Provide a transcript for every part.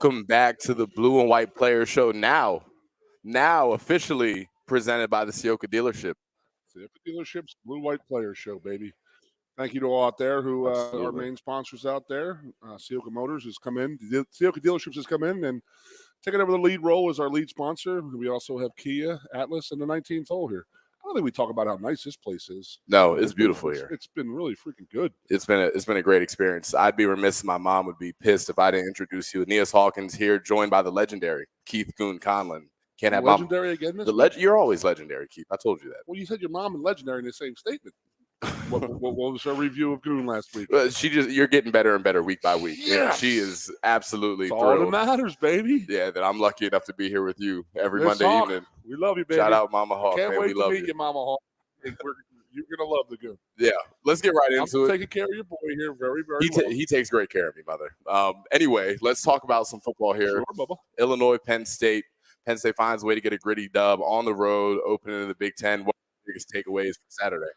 Welcome back to the Blue and White Player Show. Now officially presented by the Ciocca dealership. Ciocca Dealership's Blue White Player Show, baby. Thank you to all out there who our main sponsors out there. Ciocca Motors has come in. Ciocca Dealerships has come in and taken over the lead role as our lead sponsor. We also have Kia, Atlas, and the 19th hole here. I don't think we talk about how nice this place is. No, it's beautiful here. It's been really freaking good. It's been a great experience. I'd be remiss. My mom would be pissed if I didn't introduce you. Aeneas Hawkins here, joined by the legendary Keith Goon-Conlon. Can't have legendary again. You're always legendary, Keith. I told you that. Well, you said your mom and legendary in the same statement. What was her review of Goon last week? You're getting better and better week by week. Yes. Yeah, she is absolutely That's thrilled. all that matters, baby. Yeah, that I'm lucky enough to be here with you every Miss Monday Hawk, evening. We love you, baby. Shout out Mama Hawk. Can't man. wait We to love meet you, Mama Hawk. You're gonna love the Goon. Yeah, let's get right into I'm it. taking care of your boy here, very, very well. He takes great care of me, mother. Anyway, let's talk about some football here. Sure, Bubba. Illinois, Penn State. Penn State finds a way to get a gritty dub on the road, opening in the Big Ten. What are the biggest takeaways from Saturday?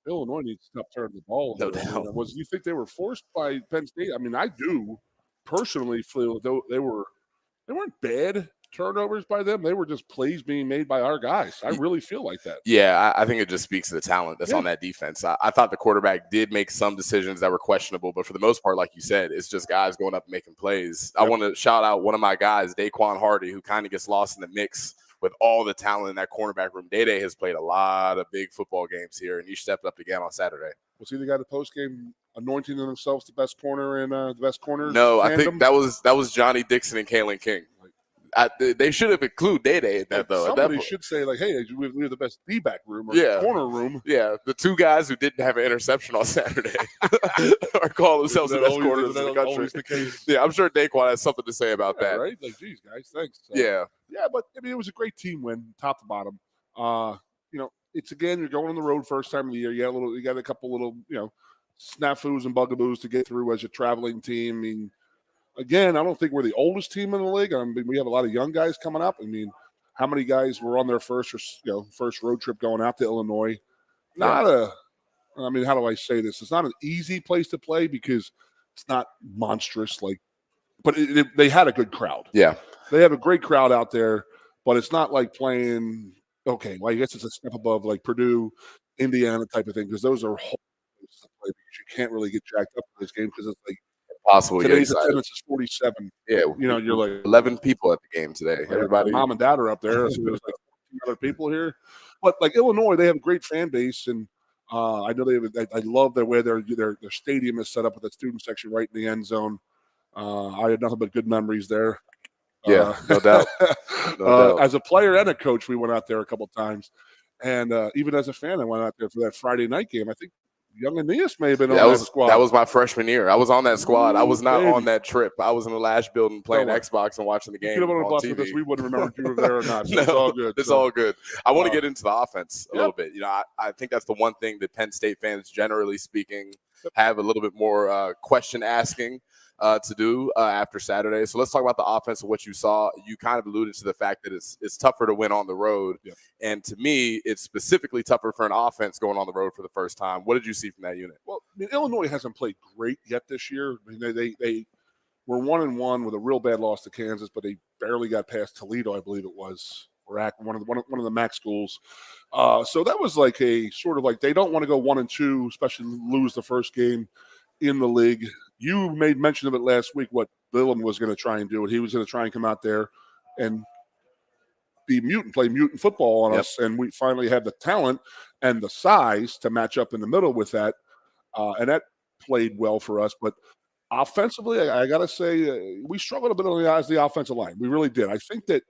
Illinois needs to stop turning the ball. No doubt. You think they were forced by Penn State? I mean, I do personally feel they weren't bad turnovers by them. They were just plays being made by our guys. I really feel like that. Yeah, I think it just speaks to the talent that's on that defense. I thought the quarterback did make some decisions that were questionable, but for the most part, like you said, it's just guys going up and making plays. Yep. I want to shout out one of my guys, Daquan Hardy, who kind of gets lost in the mix with all the talent in that cornerback room. Day has played a lot of big football games here, and he stepped up again on Saturday. Was he the guy that post-game anointing themselves the best corner and the best corners? No, tandem? I think that was Johnny Dixon and Kalen King. They should have included Day in that, though. Somebody should say, like, hey, we have the best D-back room or corner room. Yeah, the two guys who didn't have an interception on Saturday are calling themselves the best corners in the country. The case? Yeah, I'm sure Daquan has something to say about that. Right? Like, geez, guys, thanks. Yeah, but, I mean, it was a great team win, top to bottom. It's, again, you're going on the road first time of the year. You got a couple little, snafus and bugaboos to get through as a traveling team. I mean, again, I don't think we're the oldest team in the league. I mean, we have a lot of young guys coming up. I mean, how many guys were on their first road trip going out to Illinois? How do I say this? It's not an easy place to play because it's not monstrous, but they had a good crowd. Yeah. They have a great crowd out there, but it's not like playing, I guess it's a step above like Purdue, Indiana type of thing, because those are whole places to play because you can't really get jacked up in this game because it's like, possible. Today's attendance is 47. Yeah, you're like 11 people at the game today. Everybody, mom and dad are up there. So there's like 200 people here. But like Illinois, they have a great fan base, and I know I love the way their stadium is set up with that student section right in the end zone. I had nothing but good memories there. Yeah, no doubt. As a player and a coach, we went out there a couple of times, and even as a fan, I went out there for that Friday night game. I think young Aeneas may have been on that squad. That was my freshman year. I was on that squad. I was not on that trip. I was in the Lash building playing Xbox and watching the game on TV. We wouldn't remember if you were there or not. So no, it's all good. It's all good. I want to get into the offense a little bit. I think that's the one thing that Penn State fans, generally speaking, have a little bit more question asking to do after Saturday. So let's talk about the offense and what you saw. You kind of alluded to the fact that it's tougher to win on the road. Yeah. And to me, it's specifically tougher for an offense going on the road for the first time. What did you see from that unit? Well, I mean, Illinois hasn't played great yet this year. I mean, they were 1-1 with a real bad loss to Kansas, but they barely got past Toledo, I believe it was, or one of the MAC schools. So that was like a sort of like they don't want to go 1-2, especially lose the first game in the league. You made mention of it last week, what Dillon was going to try and do. He was going to try and come out there and play mutant football on us. And we finally have the talent and the size to match up in the middle with that. And that played well for us. But offensively, I got to say, we struggled a bit on the offensive line. We really did. I think that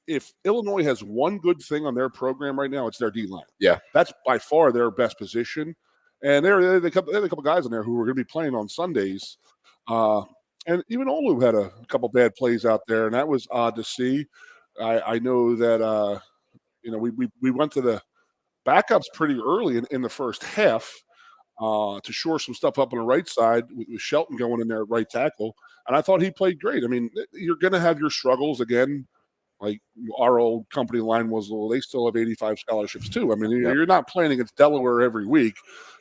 if Illinois has one good thing on their program right now, it's their D-line. Yeah. That's by far their best position. And they had a couple guys in there who were going to be playing on Sundays. And even Olu had a couple bad plays out there, and that was odd to see. I know that, we went to the backups pretty early in the first half to shore some stuff up on the right side with Shelton going in there at right tackle. And I thought he played great. I mean, you're going to have your struggles again. Like our old company line was, well, they still have 85 scholarships too. I mean, you're not playing against Delaware every week.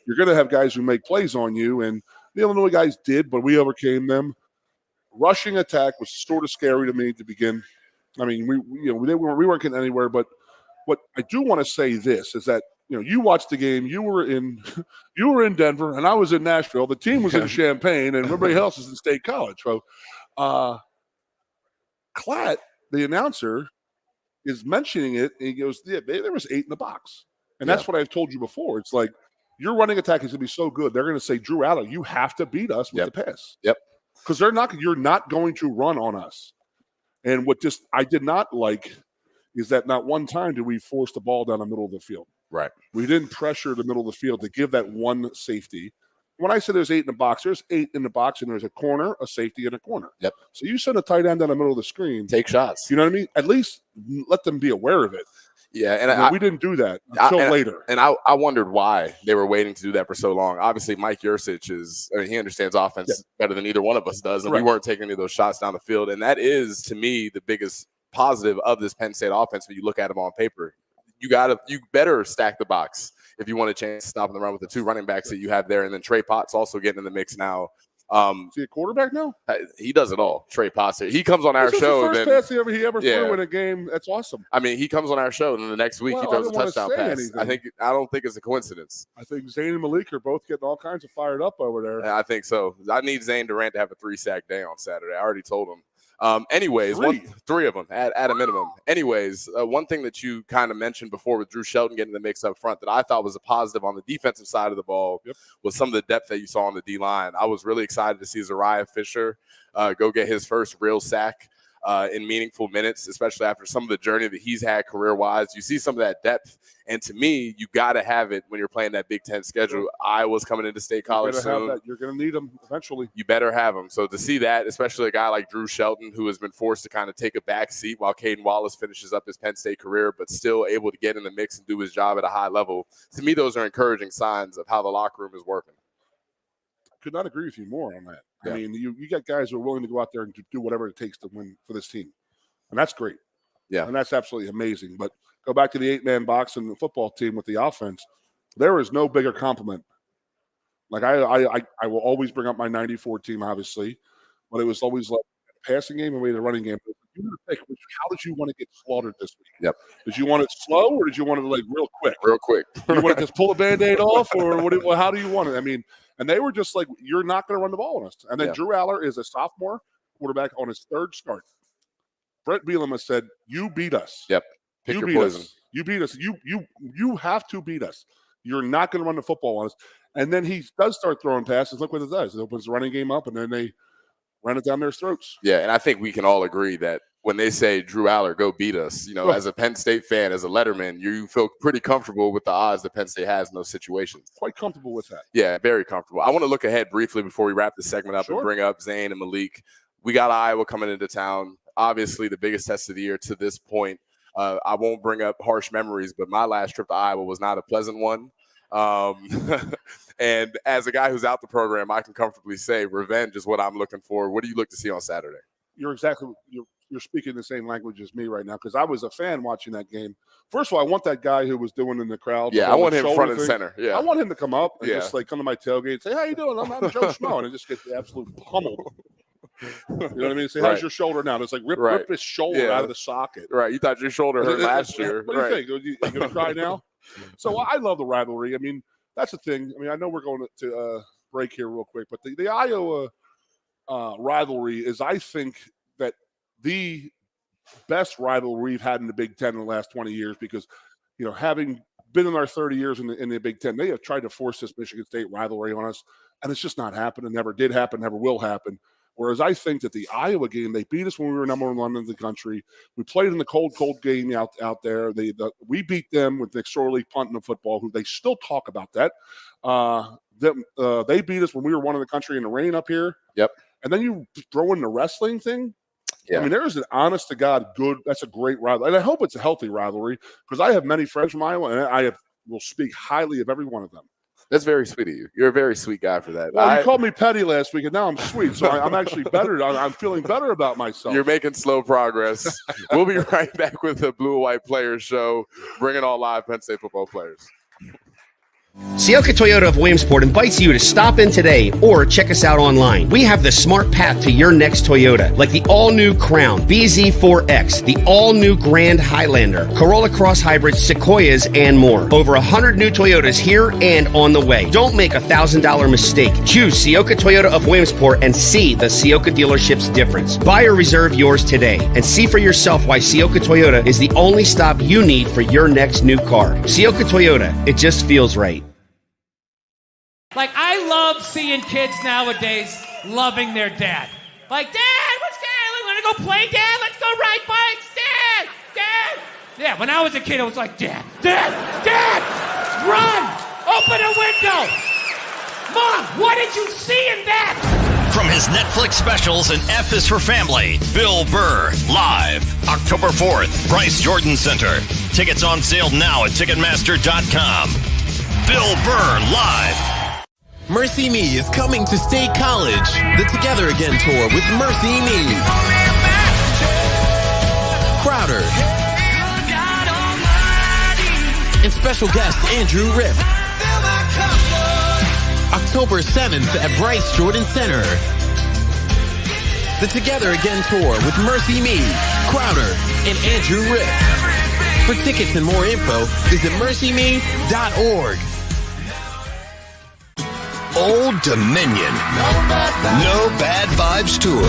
You're going to have guys who make plays on you, and the Illinois guys did, but we overcame them. rushing attack was sort of scary to me to begin. I mean, we weren't getting anywhere. But what I do want to say this is that you watched the game. You were in Denver, and I was in Nashville. The team was in Champaign, and everybody else is in State College. So, Klatt, the announcer, is mentioning it, and he goes, "Yeah, there was 8 in the box," and that's what I've told you before. It's like your running attack is going to be so good. They're going to say, "Drew Aller, you have to beat us with the pass." Yep. Because you're not going to run on us. And what I did not like is that not one time did we force the ball down the middle of the field. Right. We didn't pressure the middle of the field to give that one safety. When I say there's 8 in the box, there's 8 in the box, and there's a corner, a safety, and a corner. Yep. So you send a tight end down the middle of the screen. Take shots. You know what I mean? At least let them be aware of it. Yeah, and we didn't do that until later. And I wondered why they were waiting to do that for so long. Obviously, Mike Yurcich he understands offense better than either one of us does, and we weren't taking any of those shots down the field. And that is, to me, the biggest positive of this Penn State offense when you look at them on paper. You better stack the box if you want a chance to stop in the run with the 2 running backs that you have there, and then Trey Potts also getting in the mix now. Is he a quarterback now? He does it all. Trey Potts. He comes on our show. The first pass he ever threw in a game. That's awesome. I mean, he comes on our show, and then the next week he throws a touchdown pass. I don't think it's a coincidence. I think Zane and Malik are both getting all kinds of fired up over there. I think so. I need Zane Durant to have a 3-sack day on Saturday. I already told him. Anyways, 3 of them at a minimum. Anyways, one thing that you kind of mentioned before with Drew Shelton getting the mix up front that I thought was a positive on the defensive side of the ball was some of the depth that you saw on the D-line. I was really excited to see Zariah Fisher go get his first real sack in meaningful minutes, especially after some of the journey that he's had career-wise. You see some of that depth, and to me, you got to have it when you're playing that Big Ten schedule. Iowa's coming into State College soon. You're going to need them eventually. You better have them. So to see that, especially a guy like Drew Shelton, who has been forced to kind of take a back seat while Caden Wallace finishes up his Penn State career, but still able to get in the mix and do his job at a high level, to me, those are encouraging signs of how the locker room is working. Could not agree with you more on that. I mean, you got guys who are willing to go out there and do whatever it takes to win for this team. And that's great. Yeah. And that's absolutely amazing. But go back to the 8-man box and the football team with the offense. There is no bigger compliment. Like I will always bring up my 94 team, obviously, but it was always like a passing game and we had a running game. You had to pick how did you want to get slaughtered this week? Yep. Did you want it slow or did you want it like real quick? Real quick. You want to just pull a Band-Aid off or how do you want it? I mean, and they were just like, you're not going to run the ball on us. And then Drew Aller is a sophomore quarterback on his 3rd start. Brett Bielema said, you beat us. Yep. Pick your poison. You beat us. You have to beat us. You're not going to run the football on us. And then he does start throwing passes. Look what it does. It opens the running game up, and then they run it down their throats. Yeah, and I think we can all agree that when they say Drew Aller, go beat us, as a Penn State fan, as a Letterman, you feel pretty comfortable with the odds that Penn State has in those situations. Quite comfortable with that. Yeah, very comfortable. I want to look ahead briefly before we wrap this segment up and bring up Zane and Malik. We got Iowa coming into town. Obviously, the biggest test of the year to this point. I won't bring up harsh memories, but my last trip to Iowa was not a pleasant one. And as a guy who's out the program, I can comfortably say revenge is what I'm looking for. What do you look to see on Saturday? You're speaking the same language as me right now because I was a fan watching that game. First of all, I want that guy who was doing in the crowd. Yeah, I want him front and center. Yeah, I want him to come up and just like come to my tailgate and say, "How you doing? I'm Joe Schmo," and just get the absolute pummeled. You know what I mean? Say, how's your shoulder now? It's like rip his shoulder out of the socket. Right. You thought your shoulder hurt last year. What do you think? Are you going to cry now? So I love the rivalry. I mean, that's the thing. I mean, I know we're going to break here real quick, but the Iowa rivalry is, I think, that the best rivalry we've had in the Big Ten in the last 20 years because, having been in our 30 years in the Big Ten, they have tried to force this Michigan State rivalry on us, and it's just not happening. Never did happen, never will happen. Whereas I think that the Iowa game, they beat us when we were number 1 in the country. We played in the cold game out there. We beat them with Nick Sorley punting the football, who they still talk about that. They beat us when we were 1 in the country in the rain up here. Yep. And then you throw in the wrestling thing. Yeah. I mean, there is an honest-to-God that's a great rivalry. And I hope it's a healthy rivalry because I have many friends from Iowa, and will speak highly of every one of them. That's very sweet of you. You're a very sweet guy for that. Well, you called me petty last week, and now I'm sweet. So I'm actually better. I'm feeling better about myself. You're making slow progress. We'll be right back with the Blue and White Players Show, bringing all live Penn State football players. Sioka Toyota of Williamsport invites you to stop in today or check us out online. We have the smart path to your next Toyota, like the all-new Crown, BZ4X, the all-new Grand Highlander, Corolla Cross Hybrid, Sequoias, and more. Over 100 new Toyotas here and on the way. Don't make a $1,000 mistake. Choose Sioka Toyota of Williamsport and see the Sioka dealership's difference. Buy or reserve yours today and see for yourself why Sioka Toyota is the only stop you need for your next new car. Sioka Toyota, it just feels right. Like, I love seeing kids nowadays loving their dad. Like, Dad, what's Dad? We want to go play, Dad? Let's go ride bikes, Dad! Dad! Yeah, when I was a kid, I was like, Dad, Dad, Dad! Run! Open a window! Mom, what did you see in that? From his Netflix specials and F is for Family, Bill Burr, live, October 4th, Bryce Jordan Center. Tickets on sale now at Ticketmaster.com. Bill Burr, live. Mercy Me is coming to State College. The Together Again tour with Mercy Me. Crowder. And special guest Andrew Ripp. October 7th at Bryce Jordan Center. The Together Again tour with Mercy Me, Crowder, and Andrew Ripp. For tickets and more info, visit mercyme.org. Old Dominion. No Bad Vibes Tour.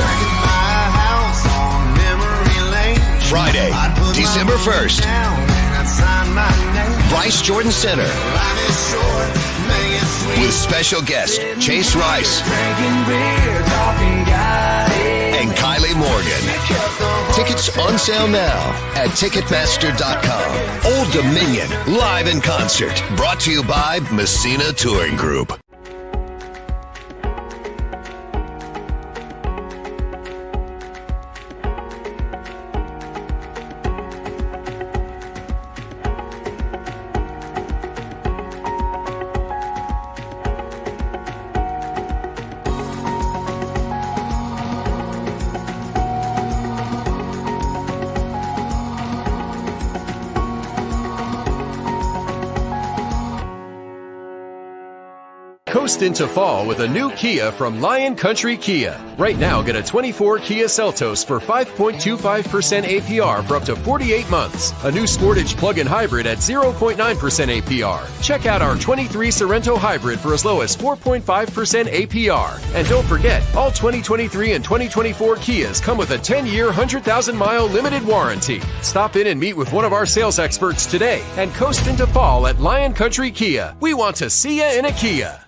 Friday, December 1st. Bryce Jordan Center. With special guest Chase Rice and Kylie Morgan. Tickets on sale now at Ticketmaster.com. Old Dominion, live in concert. Brought to you by Messina Touring Group. Coast into fall with a new Kia from Lion Country Kia. Right now, get a 24 Kia Seltos for 5.25% APR for up to 48 months. A new Sportage plug-in hybrid at 0.9% APR. Check out our 23 Sorrento hybrid for as low as 4.5% APR. And don't forget, all 2023 and 2024 Kias come with a 10-year, 100,000-mile limited warranty. Stop in and meet with one of our sales experts today and coast into fall at Lion Country Kia. We want to see you in a Kia.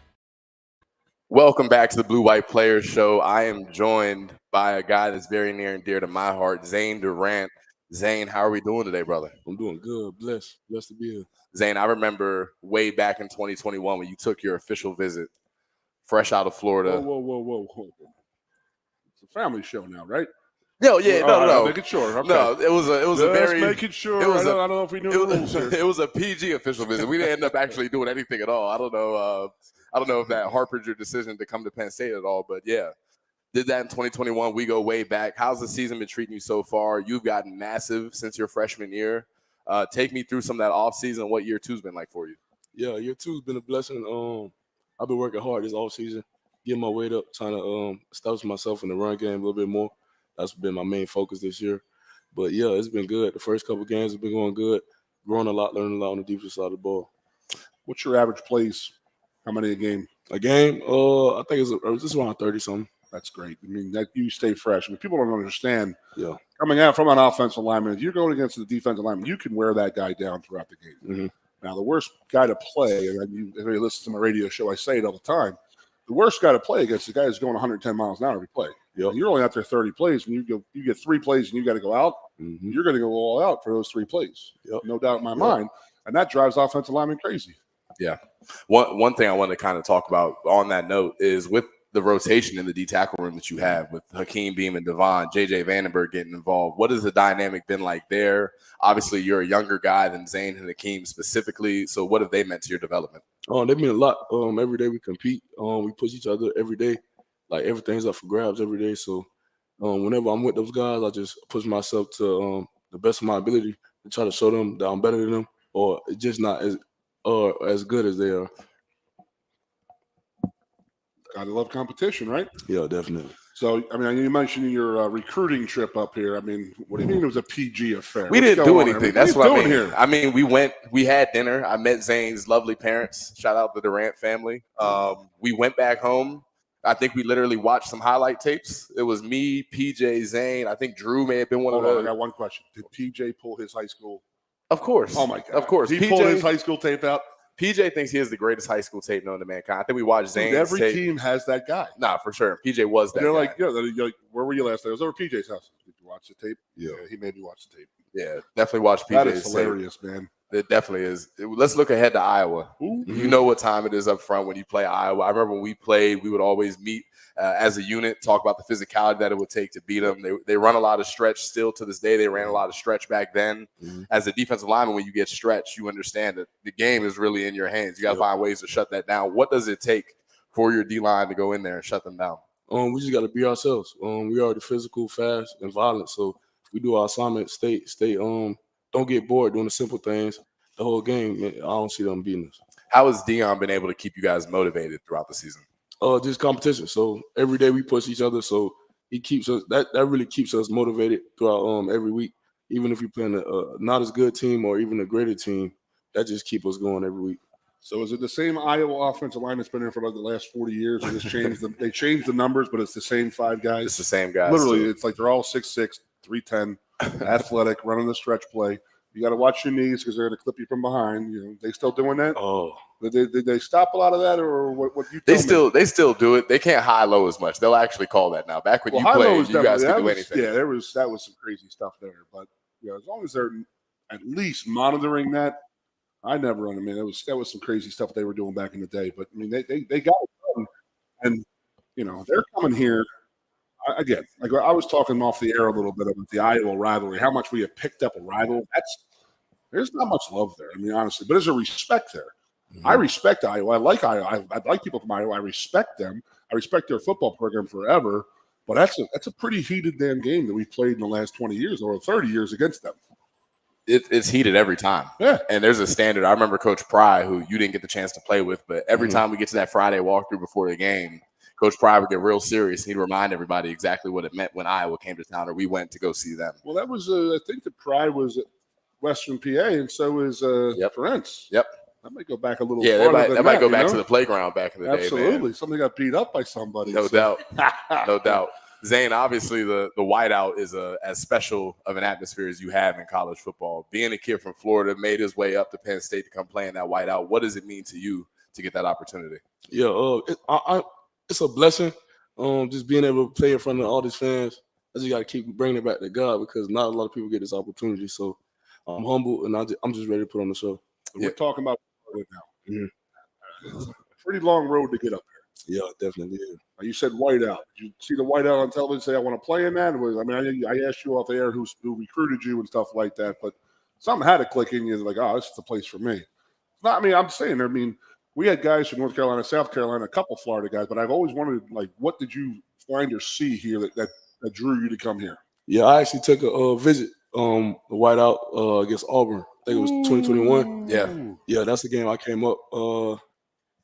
Welcome back to the Blue White Players Show. I am joined by a guy that's very near and dear to my heart, Zane Durant. Zane, how are we doing today, brother? I'm doing good. Blessed to be here. Zane, I remember way back in 2021 when you took your official visit, fresh out of Florida. Whoa. It's a family show now, right? No. Making sure. Okay. No, it was a very making sure. It was I don't know if we knew the rules here. It was a PG official visit. We didn't end up actually doing anything at all. I don't know if that harpered your decision to come to Penn State at all, but yeah, did that in 2021. We go way back. How's the season been treating you so far? You've gotten massive since your freshman year. Take me through some of that offseason. What year two's been like for you? Yeah, year two's been a blessing. I've been working hard this offseason, getting my weight up, trying to establish myself in the run game a little bit more. That's been my main focus this year. But yeah, it's been good. The first couple games have been going good. Growing a lot, learning a lot on the defensive side of the ball. What's your average plays? How many a game? A game? I think it's just around 30-something. That's great. I mean, that you stay fresh. I mean, people don't understand. Yeah. Coming out from an offensive lineman, if you're going against the defensive lineman, you can wear that guy down throughout the game. Mm-hmm. Now, the worst guy to play, and if you listen to my radio show, I say it all the time, the worst guy to play against the guy who's going 110 miles an hour every play. Yep. You're only out there 30 plays. When you get 3 plays and you got to go out, mm-hmm. you're going to go all out for those 3 plays. Yep. No doubt in my mind. And that drives offensive linemen crazy. Yeah. One thing I want to kind of talk about on that note is with the rotation in the D tackle room that you have with Hakeem Beam and Devon, JJ Vandenberg getting involved. What has the dynamic been like there? Obviously, you're a younger guy than Zane and Hakeem specifically. So what have they meant to your development? They mean a lot. Every day we compete. We push each other every day. Like everything's up for grabs every day. So whenever I'm with those guys, I just push myself to the best of my ability to try to show them that I'm better than them, or it's just not as are as good as they are. Gotta love competition, right? Yeah, definitely. So, I mean, you mentioned your recruiting trip up here. I mean, what do you mean it was a PG affair? We What's didn't going do on here? anything. What are That's you what I doing mean. here? I mean, we had dinner. I met Zane's lovely parents. Shout out the Durant family. We went back home. I think we literally watched some highlight tapes. It was me, PJ, Zane. I think Drew may have been one Hold of on, I the. got one question. Did PJ pull his high school? Of course. Oh my God! Of course. He pulled his high school tape out. PJ thinks he is the greatest high school tape known to mankind. I think we watched Zane's Dude, every tape. team has that guy. Nah, for sure. PJ was that. They're guy. like, they're like, where were you last night? I was over at PJ's house. Did you watch the tape? Yeah. He made me watch the tape. Yeah, definitely watch PJ's That is tape. hilarious, man. It definitely is. Let's look ahead to Iowa. You know what time it is up front when you play Iowa. I remember when we played, we would always meet as a unit, talk about the physicality that it would take to beat them. They run a lot of stretch still to this day. They ran a lot of stretch back then. As a defensive lineman, when you get stretched, you understand that the game is really in your hands. You got to find ways to shut that down. What does it take for your D-line to go in there and shut them down? We just got to be ourselves. We are the physical, fast, and violent. So if we do our assignment, stay. Don't get bored doing the simple things. The whole game, man, I don't see them beating us. How has Dion been able to keep you guys motivated throughout the season? Just competition. So every day we push each other. So he keeps us. That really keeps us motivated throughout every week. Even if you're playing a not as good team or even a greater team, that just keeps us going every week. So is it the same Iowa offensive line that's been there for like the last 40 years? And just changed them. They changed the numbers, but it's the same five guys. It's the same guys. Literally, too. it's like they're all 6'6", 310, athletic, running the stretch play. You got to watch your knees because they're going to clip you from behind. You know, they still doing that? Oh, Did they stop a lot of that, or what you? They still do it. They can't high low as much. They'll actually call that now. Back when you played, you guys could do anything. Yeah, that was some crazy stuff there. But as long as they're at least monitoring that, I never understand. That was some crazy stuff they were doing back in the day. But I mean, they got it done, and they're coming here. Again, like I was talking off the air a little bit about the Iowa rivalry, how much we have picked up a rival. There's not much love there. I mean, honestly, but there's a respect there. I respect Iowa. I like Iowa. I like people from Iowa. I respect them. I respect their football program forever. But that's a pretty heated damn game that we played in the last 20 years or 30 years against them. It's heated every time. Yeah. And there's a standard. I remember Coach Pry, who you didn't get the chance to play with, but every time we get to that Friday walkthrough before the game, Coach Pry would get real serious. He'd remind everybody exactly what it meant when Iowa came to town or we went to go see them. Well, that was I think the Pry was at Western PA, and so is Ferentz. Yep. That might go back a little. Yeah, farther that might go back to the playground back in the day. Absolutely. Man. Somebody got beat up by somebody. No doubt. No doubt. Zane, obviously the whiteout is as special of an atmosphere as you have in college football. Being a kid from Florida, made his way up to Penn State to come play in that whiteout. What does it mean to you to get that opportunity? Yeah, it's a blessing. Just being able to play in front of all these fans. I just got to keep bringing it back to God because not a lot of people get this opportunity. So I'm humble and I'm just ready to put on the show. We're talking about it now. It's a pretty long road to get up there. Yeah, definitely. Yeah. You said whiteout. Did you see the whiteout on television? Say I want to play in that. I asked you off the air who recruited you and stuff like that, but something had to click in you. Like, oh, this is the place for me. It's not. I mean, I'm saying. I mean, we had guys from North Carolina, South Carolina, a couple Florida guys, but I've always wondered, like, what did you find or see here that drew you to come here? Yeah, I actually took a visit. The whiteout against Auburn. I think it was 2021. Yeah, that's the game I came up.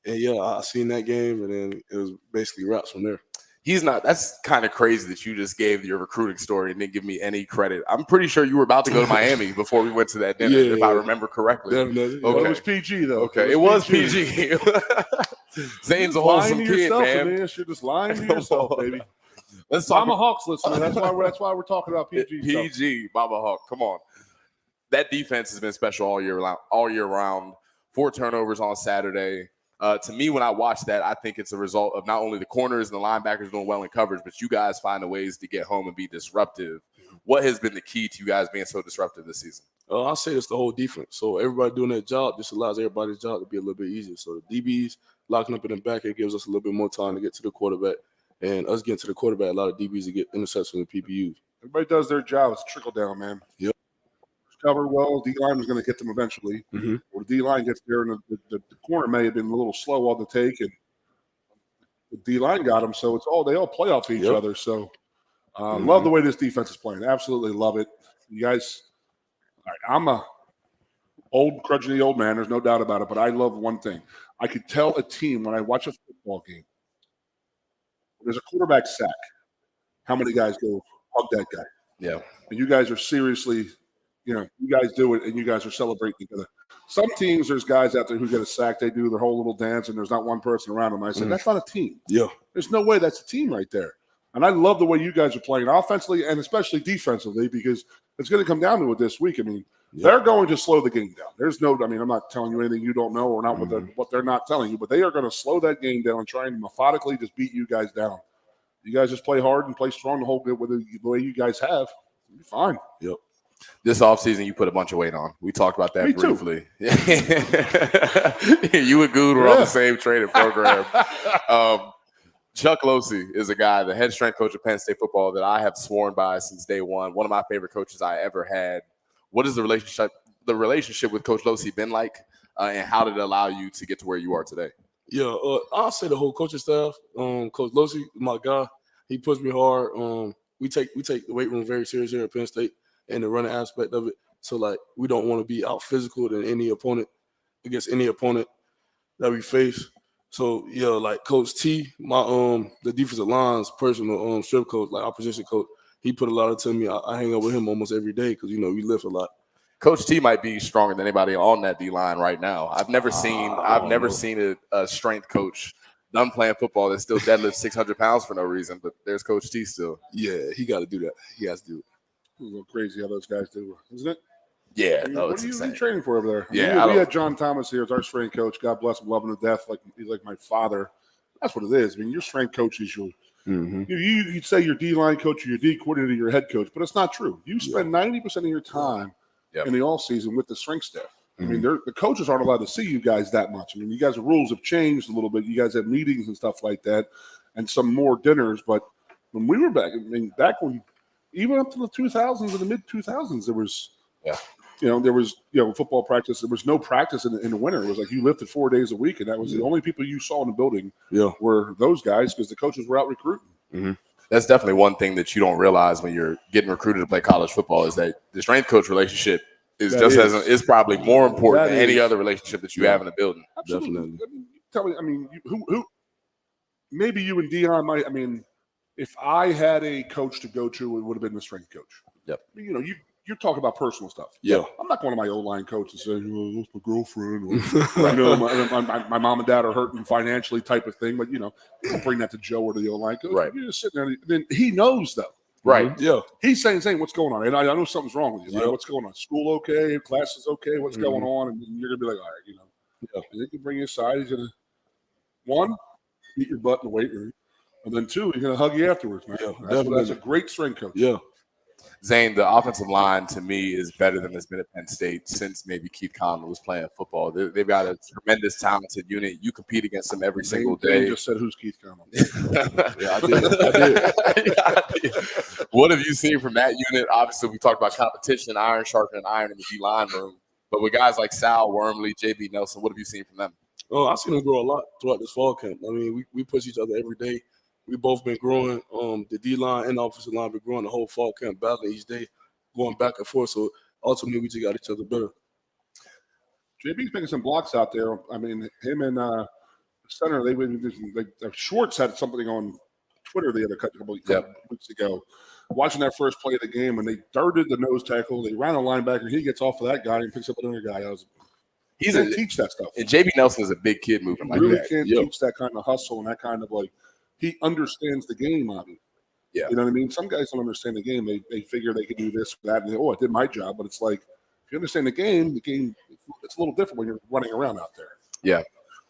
And yeah, I seen that game, and then it was basically wraps from there. That's kind of crazy that you just gave your recruiting story and didn't give me any credit. I'm pretty sure you were about to go to Miami before we went to that dinner, if I remember correctly. Definitely. Okay. Well, it was PG, though. Okay, it was PG. Zane's a wholesome kid, man. You're just lying to yourself, baby. Let's talk Mama Hawk's listening. That's why we're talking about PG. PG, Mama Hawk. Come on. That defense has been special all year round. 4 turnovers on Saturday. To me, when I watch that, I think it's a result of not only the corners and the linebackers doing well in coverage, but you guys finding ways to get home and be disruptive. What has been the key to you guys being so disruptive this season? I'll say it's the whole defense. So everybody doing their job just allows everybody's job to be a little bit easier. So the DBs locking up in the back, it gives us a little bit more time to get to the quarterback. And us getting to the quarterback, a lot of DBs to get interceptions and PPUs. Everybody does their job. It's trickle down, man. Yep. Cover well. D-line was going to get them eventually. Mm-hmm. Or the D-line gets there, and the corner may have been a little slow on the take, and the D-line got them. So they all play off each other. So love the way this defense is playing. Absolutely love it. You guys, all right, old, crudgy old man. There's no doubt about it. But I love one thing. I could tell a team when I watch a football game, there's a quarterback sack, how many guys go hug that guy? Yeah. And you guys are seriously, you guys do it and you guys are celebrating together. Some teams, there's guys out there who get a sack, they do their whole little dance, and there's not one person around them. I said, that's not a team. Yeah. There's no way that's a team right there. And I love the way you guys are playing offensively and especially defensively, because it's going to come down to it this week. I mean, they're going to slow the game down. I'm not telling you anything you don't know or not what they're not telling you, but they are going to slow that game down and try and methodically just beat you guys down. You guys just play hard and play strong the whole game with the way you guys have. You'll be fine. Yep. This offseason, you put a bunch of weight on. We talked about that Me too. briefly. You and Good were on the same training program. Chuck Losey is a guy, the head strength coach of Penn State football, that I have sworn by since day one. One of my favorite coaches I ever had. What is the relationship with Coach Losey been like, and how did it allow you to get to where you are today? Yeah, I'll say the whole coaching staff. Coach Losey, my guy, he pushed me hard. We take the weight room very serious here at Penn State and the running aspect of it. So like we don't want to be out physical than against any opponent that we face. So yeah, like Coach T, my the defensive line's personal strip coach, like our position coach, he put a lot into me. I hang out with him almost every day because we lift a lot. Coach T might be stronger than anybody on that D line right now. I've never seen a strength coach done playing football that still deadlifts 600 pounds for no reason. But there's Coach T still. Yeah, he got to do that. He has to do it. It's a little crazy how those guys do, isn't it? Yeah, What are you training for over there? Yeah, we had John Thomas here as our strength coach. God bless him, loving to death. He's like my father. That's what it is. I mean, your strength coach is you'd say your D line coach or your D coordinator, your head coach, but it's not true. You spend 90% of your time in the off season with the strength staff. I mean, the coaches aren't allowed to see you guys that much. I mean, you guys' rules have changed a little bit. You guys have meetings and stuff like that, and some more dinners. But when we were back when, even up to the 2000s and the mid 2000s, there was football practice. There was no practice in the winter. It was like you lifted 4 days a week, and that was the only people you saw in the building were those guys because the coaches were out recruiting. Mm-hmm. That's definitely one thing that you don't realize when you're getting recruited to play college football is that the strength coach relationship is probably more important than any other relationship that you have in the building. Absolutely. Definitely. Tell me, who maybe you and Dion might. I mean, if I had a coach to go to, it would have been the strength coach. Yep. You're talking about personal stuff. Yeah. I'm not going to my O-line coach and saying, that's my girlfriend. Or, my mom and dad are hurting financially type of thing. But, you don't bring that to Joe or to the O-line coach. Right. You're just sitting there. Then he knows, though. Right. Yeah. He's saying, what's going on? And I know something's wrong with you. Like, what's going on? School okay? Class is okay? What's going on? And you're going to be like, all right, And he can bring you aside. He's going to, one, beat your butt in the weight room. And then two, he's going to hug you afterwards, man. Yeah, that's a great strength coach. Yeah. Zane, the offensive line to me is better than it's been at Penn State since maybe Keith Conlon was playing football. They've got a tremendous talented unit. You compete against them every single day. You just said who's Keith Conlon. Yeah, I did. What have you seen from that unit? Obviously, we talked about competition, iron sharpening iron in the D-line room. But with guys like Sal Wormley, JB Nelson, what have you seen from them? Oh, I've seen them grow a lot throughout this fall camp. I mean, we push each other every day. We both been growing. The D-line and the offensive line been growing the whole fall camp, battling each day, going back and forth. So ultimately, we just got each other better. JB's making some blocks out there. I mean, him and center, Schwartz had something on Twitter the other couple weeks ago. Watching that first play of the game, when they darted the nose tackle, they ran a linebacker. He gets off of that guy and picks up another guy. He can't teach that stuff. And JB Nelson is a big kid moving like really that. Can't teach that kind of hustle and that kind of he understands the game, obviously. Yeah. You know what I mean? Some guys don't understand the game. They figure they can do this or that. And I did my job. But it's like, if you understand the game, it's a little different when you're running around out there. Yeah.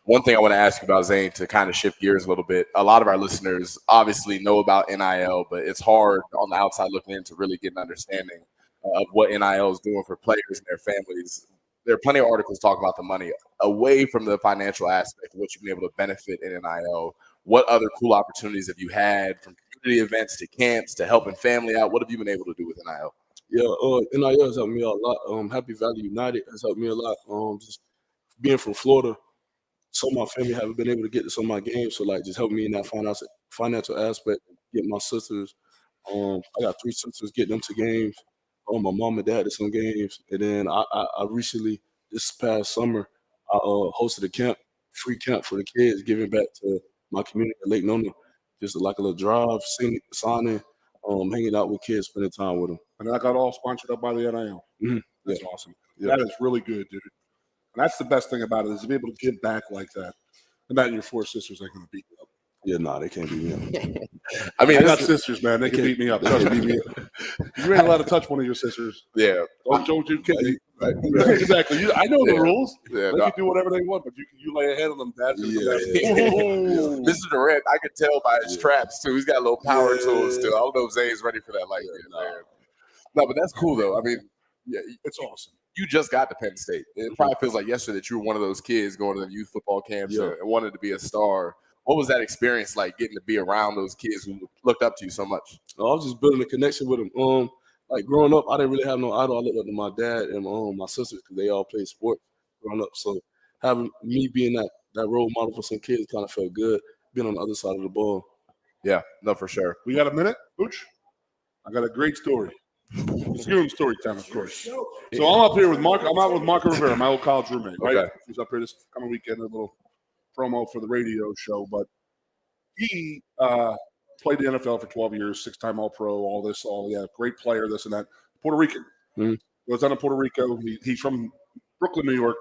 One thing I want to ask you about, Zane, to kind of shift gears a little bit. A lot of our listeners obviously know about NIL, but it's hard on the outside looking in to really get an understanding of what NIL is doing for players and their families. There are plenty of articles talking about the money away from the financial aspect of what you've been able to benefit in NIL. What other cool opportunities have you had, from community events to camps to helping family out? What have you been able to do with NIL? Yeah, NIL has helped me out a lot. Happy Valley United has helped me a lot. Just being from Florida, some of my family haven't been able to get to some of my games, so just help me in that financial aspect. Get my sisters. I got 3 sisters, get them to games. My mom and dad to some games, and then I recently this past summer, I hosted a camp, free camp for the kids, giving back to my community at Lake Nona. Just like a little drive, signing, hanging out with kids, spending time with them. And that got all sponsored up by the NIL. Mhm. That's awesome. That is really good, dude. And that's the best thing about it is to be able to give back like that. And that your four sisters ain't going to beat you up. Yeah, nah, they can't beat me up. I mean, I got sisters, man. They can beat me up. Trust me. You ain't allowed to touch one of your sisters. yeah, Don't you kid me. Exactly. I know the rules. yeah. They no, can do whatever they want, but you lay ahead of them. That's Mr. Durant, I could tell by his traps too. He's got a little power to him still. I don't know if Zay's ready for that like that, man. No, but that's cool though. I mean, yeah, It's awesome. you just got to Penn State. It probably feels like yesterday that you were one of those kids going to the youth football camps and wanted to be a star. What was that experience like getting to be around those kids who looked up to you so much? I was just building a connection with them. Like growing up, I didn't really have no idol. I looked up to my dad and my sisters because they all played sports growing up. So having me being that role model for some kids kind of felt good, being on the other side of the ball. Yeah, no, for sure. We got a minute, Booch? I got a great story. It's your own story time, of course. So I'm up here with Mark. I'm out with Marco Rivera, my old college roommate. Right? Okay. He's up here this coming weekend, a little promo for the radio show. But he played the NFL for 12 years, 6-time All-Pro, great player, this and that. Puerto Rican. Mhm. Goes down to Puerto Rico. He's from Brooklyn, New York.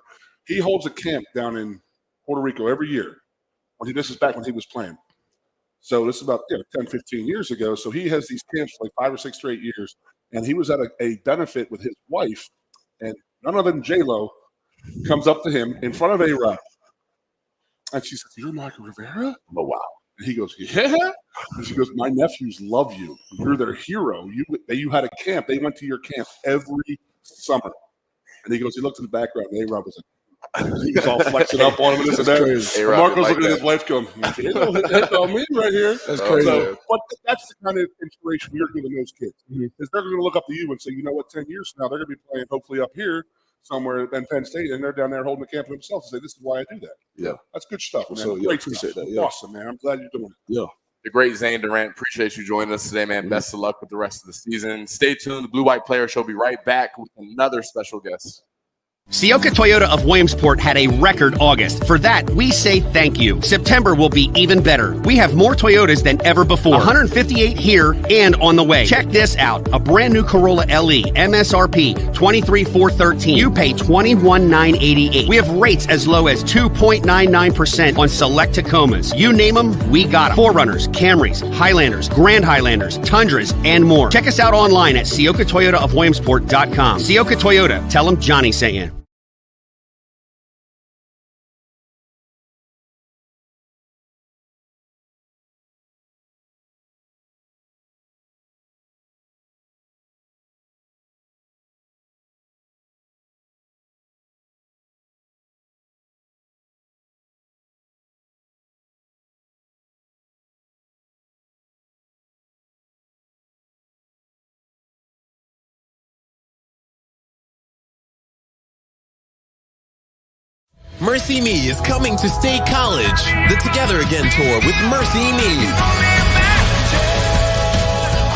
He holds a camp down in Puerto Rico every year. This is back when he was playing. So this is about 10, 15 years ago. So he has these camps for like 5 or 6 straight years. And he was at a benefit with his wife. And none other than J-Lo comes up to him in front of A-Rod. And she says, "You're Marco Rivera?" Oh, wow. And he goes, "Yeah." And she goes, "My nephews love you. You're their hero. You had a camp. They went to your camp every summer." And he goes, he looked in the background, and A-Rod was like, he was all flexing up on him and this and that. And A-Rod Marco's like looking at that. his wife going, "Hit on me right here." That's crazy. So, but that's the kind of inspiration you're giving those kids. Is they're going to look up to you and say, "You know what, 10 years from now, they're going to be playing hopefully up here somewhere in Penn State, and they're down there holding the camp themselves and say, this is why I do that." Yeah. That's good stuff, man. So, yeah, Great appreciate stuff. that, yeah. Awesome, man. I'm glad you're doing it. Yeah. The great Zane Durant. Appreciate you joining us today, man. Best of luck with the rest of the season. Stay tuned. The Blue White Player Show will be right back with another special guest. Sioka Toyota of Williamsport had a record August. For that, we say thank you. September will be even better. We have more Toyotas than ever before. 158 here and on the way. Check this out. A brand new Corolla LE, MSRP $23,413. You pay $21,988. We have rates as low as 2.99% on select Tacomas. You name them, we got them. 4Runners, Camrys, Highlanders, Grand Highlanders, Tundras, and more. Check us out online at SiokaToyotaofWilliamsport.com. Sioka Toyota. Tell them Johnny sent you. Mercy Me is coming to State College. The Together Again tour with Mercy Me,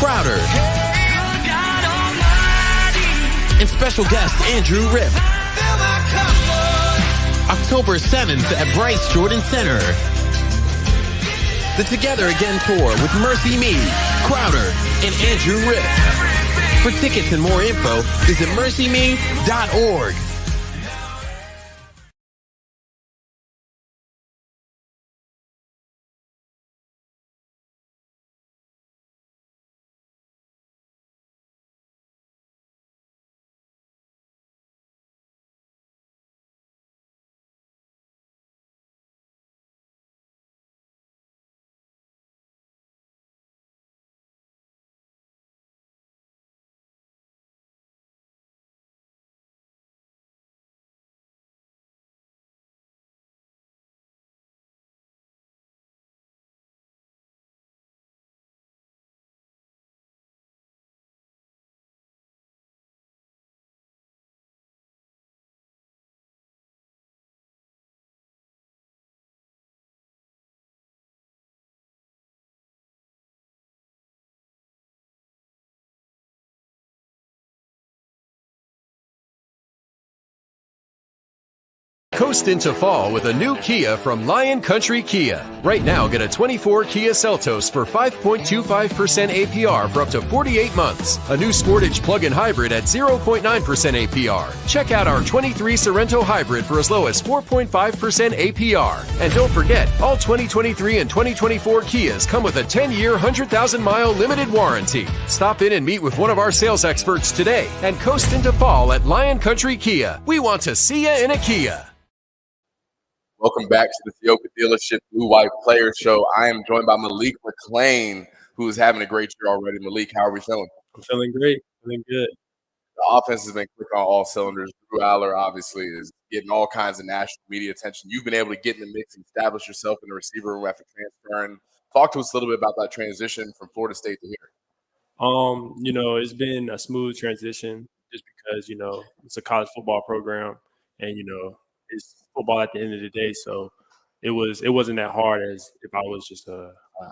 Crowder, and special guest Andrew Ripp. October 7th at Bryce Jordan Center. The Together Again tour with Mercy Me, Crowder, and Andrew Ripp. For tickets and more info, visit mercyme.org. Coast into fall with a new Kia from Lion Country Kia. Right now, get a 24 Kia Seltos for 5.25% APR for up to 48 months. A new Sportage plug-in hybrid at 0.9% APR. Check out our 23 Sorento hybrid for as low as 4.5% APR. And don't forget, all 2023 and 2024 Kias come with a 10-year, 100,000-mile limited warranty. Stop in and meet with one of our sales experts today and coast into fall at Lion Country Kia. We want to see you in a Kia. Welcome back to the Theoka Dealership Blue White Player Show. I am joined by Malik McClain, who is having a great year already. Malik, how are we feeling? I'm feeling great. Feeling good. The offense has been quick on all cylinders. Drew Aller, obviously, is getting all kinds of national media attention. You've been able to get in the mix and establish yourself in the receiver room after transferring. Talk to us a little bit about that transition from Florida State to here. It's been a smooth transition just because, it's a college football program and, it's football at the end of the day. So it wasn't that hard as if I was just a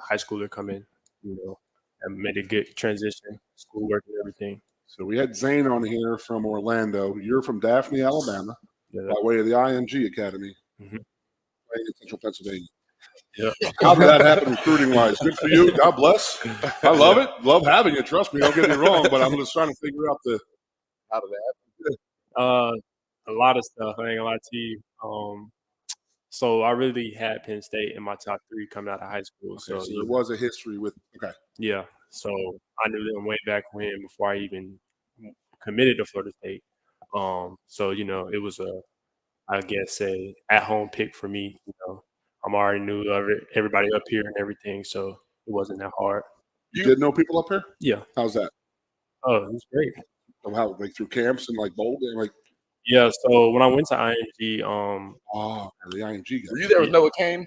high schooler coming, and made a good transition, schoolwork and everything. So we had Zane on here from Orlando. You're from Daphne, Alabama, by way of the IMG Academy, playing in Central Pennsylvania. Yeah. How did that happen recruiting-wise? Good for you. God bless. I love it. Love having you. Trust me. Don't get me wrong, but I'm just trying to figure out how did that happen. A lot of stuff. I ain't gonna lie to you. So I really had Penn State in my top 3 coming out of high school. Okay, so there was a history with Yeah. So I knew them way back when before I even committed to Florida State. So it was a at-home pick for me. I'm already knew everybody up here and everything, so it wasn't that hard. You did know people up here? Yeah. How's that? Oh, it was great. So how, like through camps and like bowl game, like? Yeah. So when I went to IMG, the IMG guy. Were you there with Noah Kane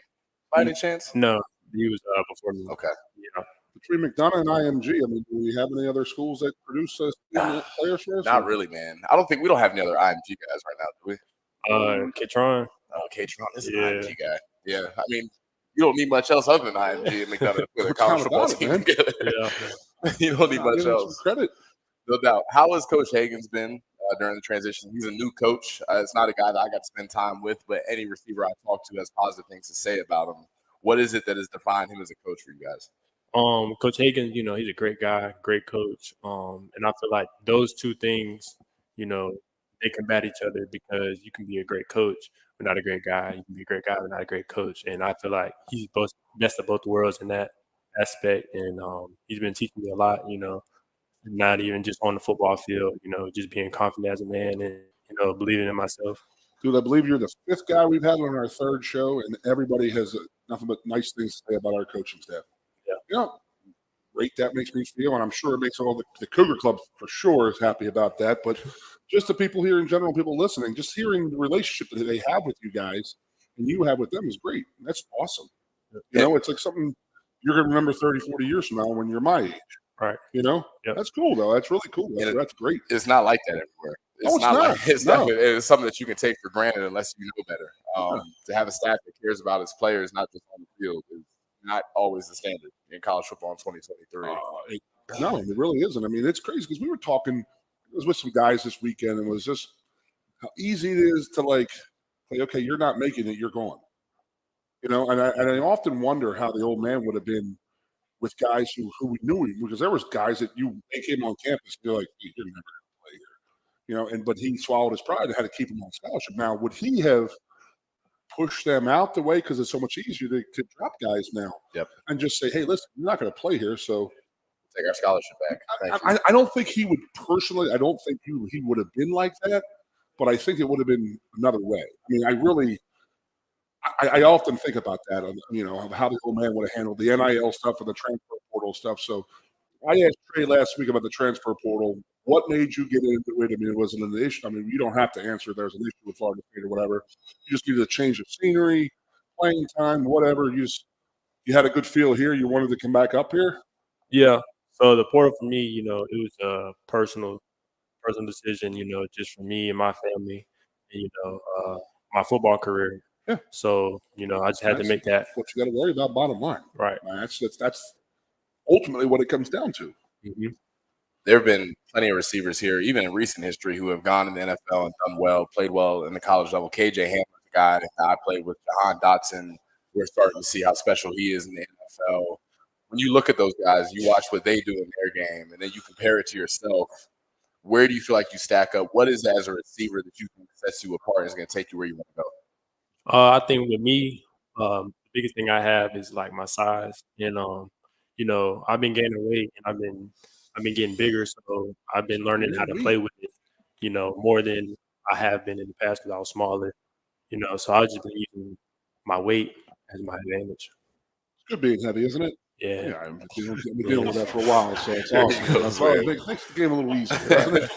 by any chance? No, he was before me. Okay. Yeah. Between McDonough and IMG, I mean, do we have any other schools that produce players for us? Not really, man. We don't have any other IMG guys right now, do we? Katron. Oh, Katron is an IMG guy. Yeah. I mean, you don't need much else other than IMG and McDonough with a college football team together. Yeah. You don't need much else. Credit. No doubt. How has Coach Hagan's been during the transition? He's a new coach. It's not a guy that I got to spend time with, but any receiver I talk to has positive things to say about him. What is it that has defined him as a coach for you guys? Coach Hagan, he's a great guy, great coach. And I feel like those two things, they combat each other because you can be a great coach but not a great guy. You can be a great guy but not a great coach. And I feel like he's both best of both worlds in that aspect. And he's been teaching me a lot, not even just on the football field, just being confident as a man and, believing in myself. Dude, I believe you're the 5th guy we've had on our 3rd show, and everybody has nothing but nice things to say about our coaching staff. Yeah. Great that makes me feel, and I'm sure it makes all the Cougar Club for sure is happy about that. But just the people here in general, people listening, just hearing the relationship that they have with you guys and you have with them is great. That's awesome. It's like something you're going to remember 30, 40 years from now when you're my age. Right. That's cool, though. That's really cool. That's great. It's not like that everywhere. It's something that you can take for granted unless you know better. To have a staff that cares about its players, not just on the field, is not always the standard in college football in 2023. No, it really isn't. I mean, it's crazy because we were talking. I was with some guys this weekend, and it was just how easy it is to like, okay, you're not making it, you're gone. And I often wonder how the old man would have been with guys who we knew him, because there was guys that they came on campus, you're like, you're never going to play here, but he swallowed his pride and had to keep him on scholarship. Now, would he have pushed them out the way because it's so much easier to drop guys now and just say, hey, listen, you're not going to play here, so take our scholarship back. I don't think he would personally. I don't think he would have been like that, but I think it would have been another way. I mean, I often think about that, of how the old man would have handled the NIL stuff and the transfer portal stuff. So I asked Trey last week about the transfer portal. What made you get into it? I mean, it wasn't an issue. I mean, you don't have to answer if there's an issue with Florida State or whatever. You just needed a change of scenery, playing time, whatever. You had a good feel here. You wanted to come back up here? Yeah. So the portal for me, it was a personal decision, just for me and my family and, my football career. Yeah. So, I just had to make that. What you got to worry about, bottom line. Right. That's ultimately what it comes down to. Mm-hmm. There have been plenty of receivers here, even in recent history, who have gone in the NFL and done well, played well in the college level. KJ Hamler, the guy that I played with, Jahan Dotson. We're starting to see how special he is in the NFL. When you look at those guys, you watch what they do in their game, and then you compare it to yourself. Where do you feel like you stack up? What is it as a receiver that you think sets you apart and is going to take you where you want to go? I think with me, the biggest thing I have is like my size, and I've been gaining weight and I've been getting bigger, so I've been learning how to play with it, more than I have been in the past because I was smaller, So I've just been using my weight as my advantage. It's good being heavy, isn't it? Yeah. Yeah, I've been dealing with that for a while, so it's awesome. That's why it makes the game a little easier, doesn't it?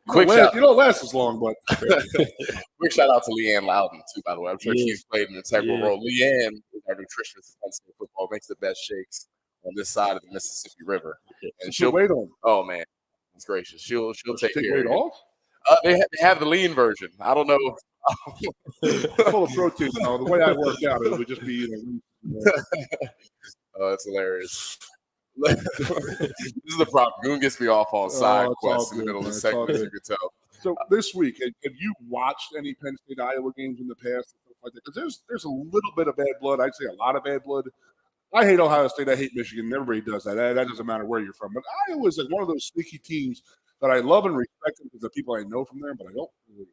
Quick shout. You don't last as long, but Quick shout out to Leanne Loudon, too, by the way. I'm sure she's played an integral role. Leanne is our nutritionist in Penn football, makes the best shakes on this side of the Mississippi River. And she'll weight on. Oh, man. It's gracious. She'll take care weight of off? They have the lean version. I don't know. Full of protein. No, the way I worked out, it would just be Oh, that's hilarious. This is the problem. Goon gets me off on side quests in the middle of the segment, as you can tell. So this week, have you watched any Penn State Iowa games in the past? Because there's a little bit of bad blood. I'd say a lot of bad blood. I hate Ohio State. I hate Michigan. Everybody does that. That doesn't matter where you're from. But Iowa is like one of those sneaky teams that I love and respect because the people I know from there, but I don't really.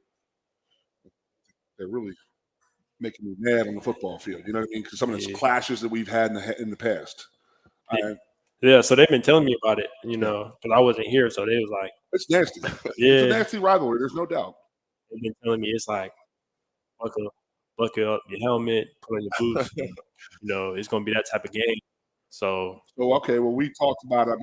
They're really making me mad on the football field. You know what I mean? Because some of those clashes that we've had in the past. Yeah, so they've been telling me about it, because I wasn't here, so they was like, it's nasty. Yeah, it's a nasty rivalry. There's no doubt. They've been telling me it's like buckle up your helmet, put on your boots. It's going to be that type of game. So okay, well, we talked about it.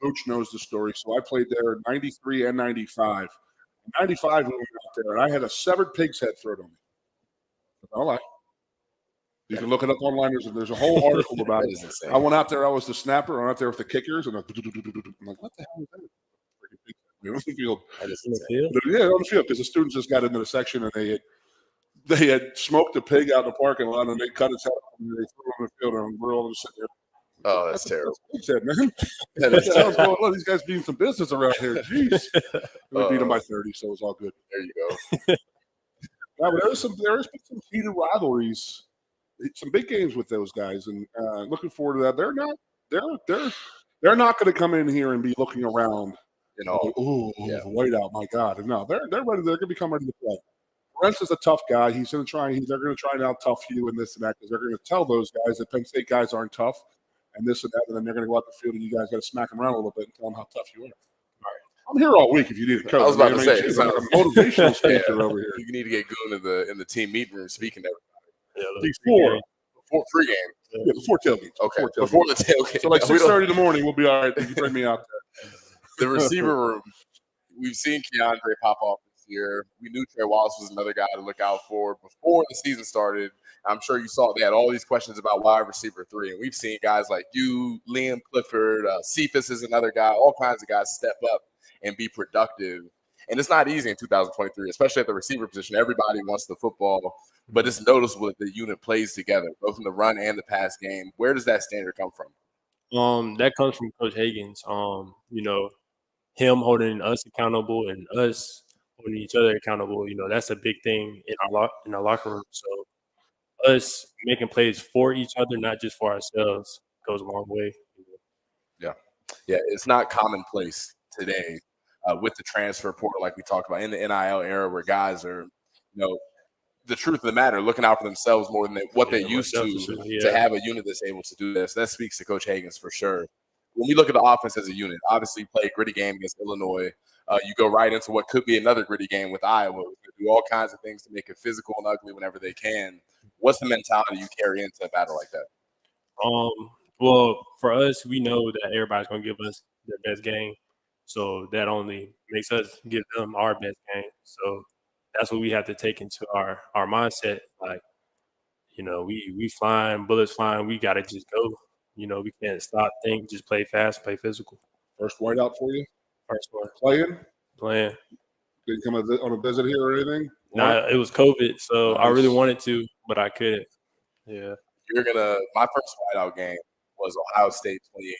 Coach knows the story. So I played there in 93 and 95. In 95, we went out there, and I had a severed pig's head thrown on me. I don't lie. You can look it up online. There's a whole article about it. I went out there. I was the snapper. I went out there with the kickers, and I'm like, what the hell is that? On the field. Yeah, on the field, because the students just got into the section, and they had smoked a pig out in the parking lot, and they cut its head off, and they threw it on the field, and we're all just sitting there. Oh, that's terrible. That's pig's head, man. That's going on. These guys being some business around here. Jeez. We beat them by 30, so it was all good. There you go. Yeah, but there's been some heated rivalries, some big games with those guys, and looking forward to that. They're not going to come in here and be looking around, whiteout. My God, no, they're ready. They're going to become ready to play. Brent's is a tough guy. They're going to try and out tough you and this and that because they're going to tell those guys that Penn State guys aren't tough and this and that, and then they're going to go out the field and you guys got to smack them around a little bit and tell them how tough you are. I'm here all week if you need a coach. I was about to say, it's like a motivational speaker over here. You need to get Goon in the team meeting room speaking to everybody. Before pregame. Yeah, before tailgate. Okay, before the tailgate. So like 6:30 in the morning, we'll be all right. You can bring me out there. The receiver room. We've seen Keandre pop off this year. We knew Trey Wallace was another guy to look out for before the season started. I'm sure you saw they had all these questions about wide receiver 3, and we've seen guys like you, Liam Clifford, Cephas is another guy. All kinds of guys step up and be productive. And it's not easy in 2023, especially at the receiver position. Everybody wants the football, but it's noticeable that the unit plays together, both in the run and the pass game. Where does that standard come from? That comes from Coach Higgins. Him holding us accountable and us holding each other accountable. That's a big thing in our locker room. So us making plays for each other, not just for ourselves, goes a long way. Yeah, it's not commonplace today with the transfer portal, like we talked about in the NIL era, where guys are, the truth of the matter, looking out for themselves more than what they used to have a unit that's able to do this. That speaks to Coach Higgins for sure. When we look at the offense as a unit, obviously you play a gritty game against Illinois. You go right into what could be another gritty game with Iowa. They do all kinds of things to make it physical and ugly whenever they can. What's the mentality you carry into a battle like that? Well, for us, we know that everybody's going to give us their best game. So that only makes us give them our best game. So that's what we have to take into our mindset. Like, we flying, bullets flying. We got to just go. We can't stop, think, just play fast, play physical. First whiteout for you? First one. Playing. Didn't come on a visit here or anything? Nah, it was COVID, so nice. I really wanted to, but I couldn't. Yeah. My first whiteout game was Ohio State 2018.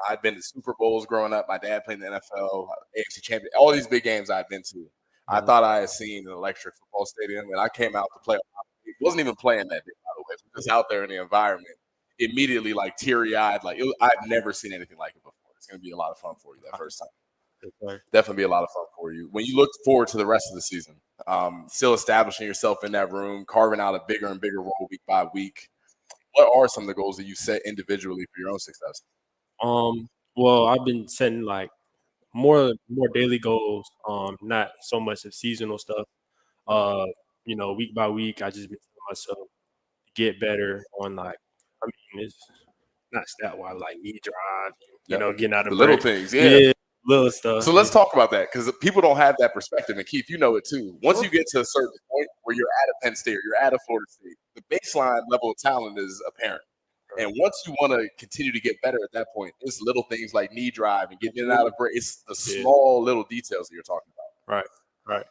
I'd been to Super Bowls growing up. My dad played in the NFL, AFC champion, all these big games I've been to. I thought I had seen an electric football stadium, and I came out to play. It wasn't even playing that day, by the way. Just out there in the environment, immediately like teary-eyed. Like I've never seen anything like it before. It's going to be a lot of fun for you that first time. Definitely be a lot of fun for you. When you look forward to the rest of the season, still establishing yourself in that room, carving out a bigger and bigger role week by week. What are some of the goals that you set individually for your own success? Well, I've been setting like more daily goals, not so much of seasonal stuff. Week by week, I just been telling myself to get better on it's not stat wise, like knee drive, getting out of the little break. things, yeah, little stuff. So let's talk about that because people don't have that perspective. And Keith, you know it too. Once you get to a certain point where you're at a Penn State or you're at a Florida State, the baseline level of talent is apparent. And once you want to continue to get better at that point, it's little things like knee drive and getting in and out of break. It's the small little details that you're talking about. Right.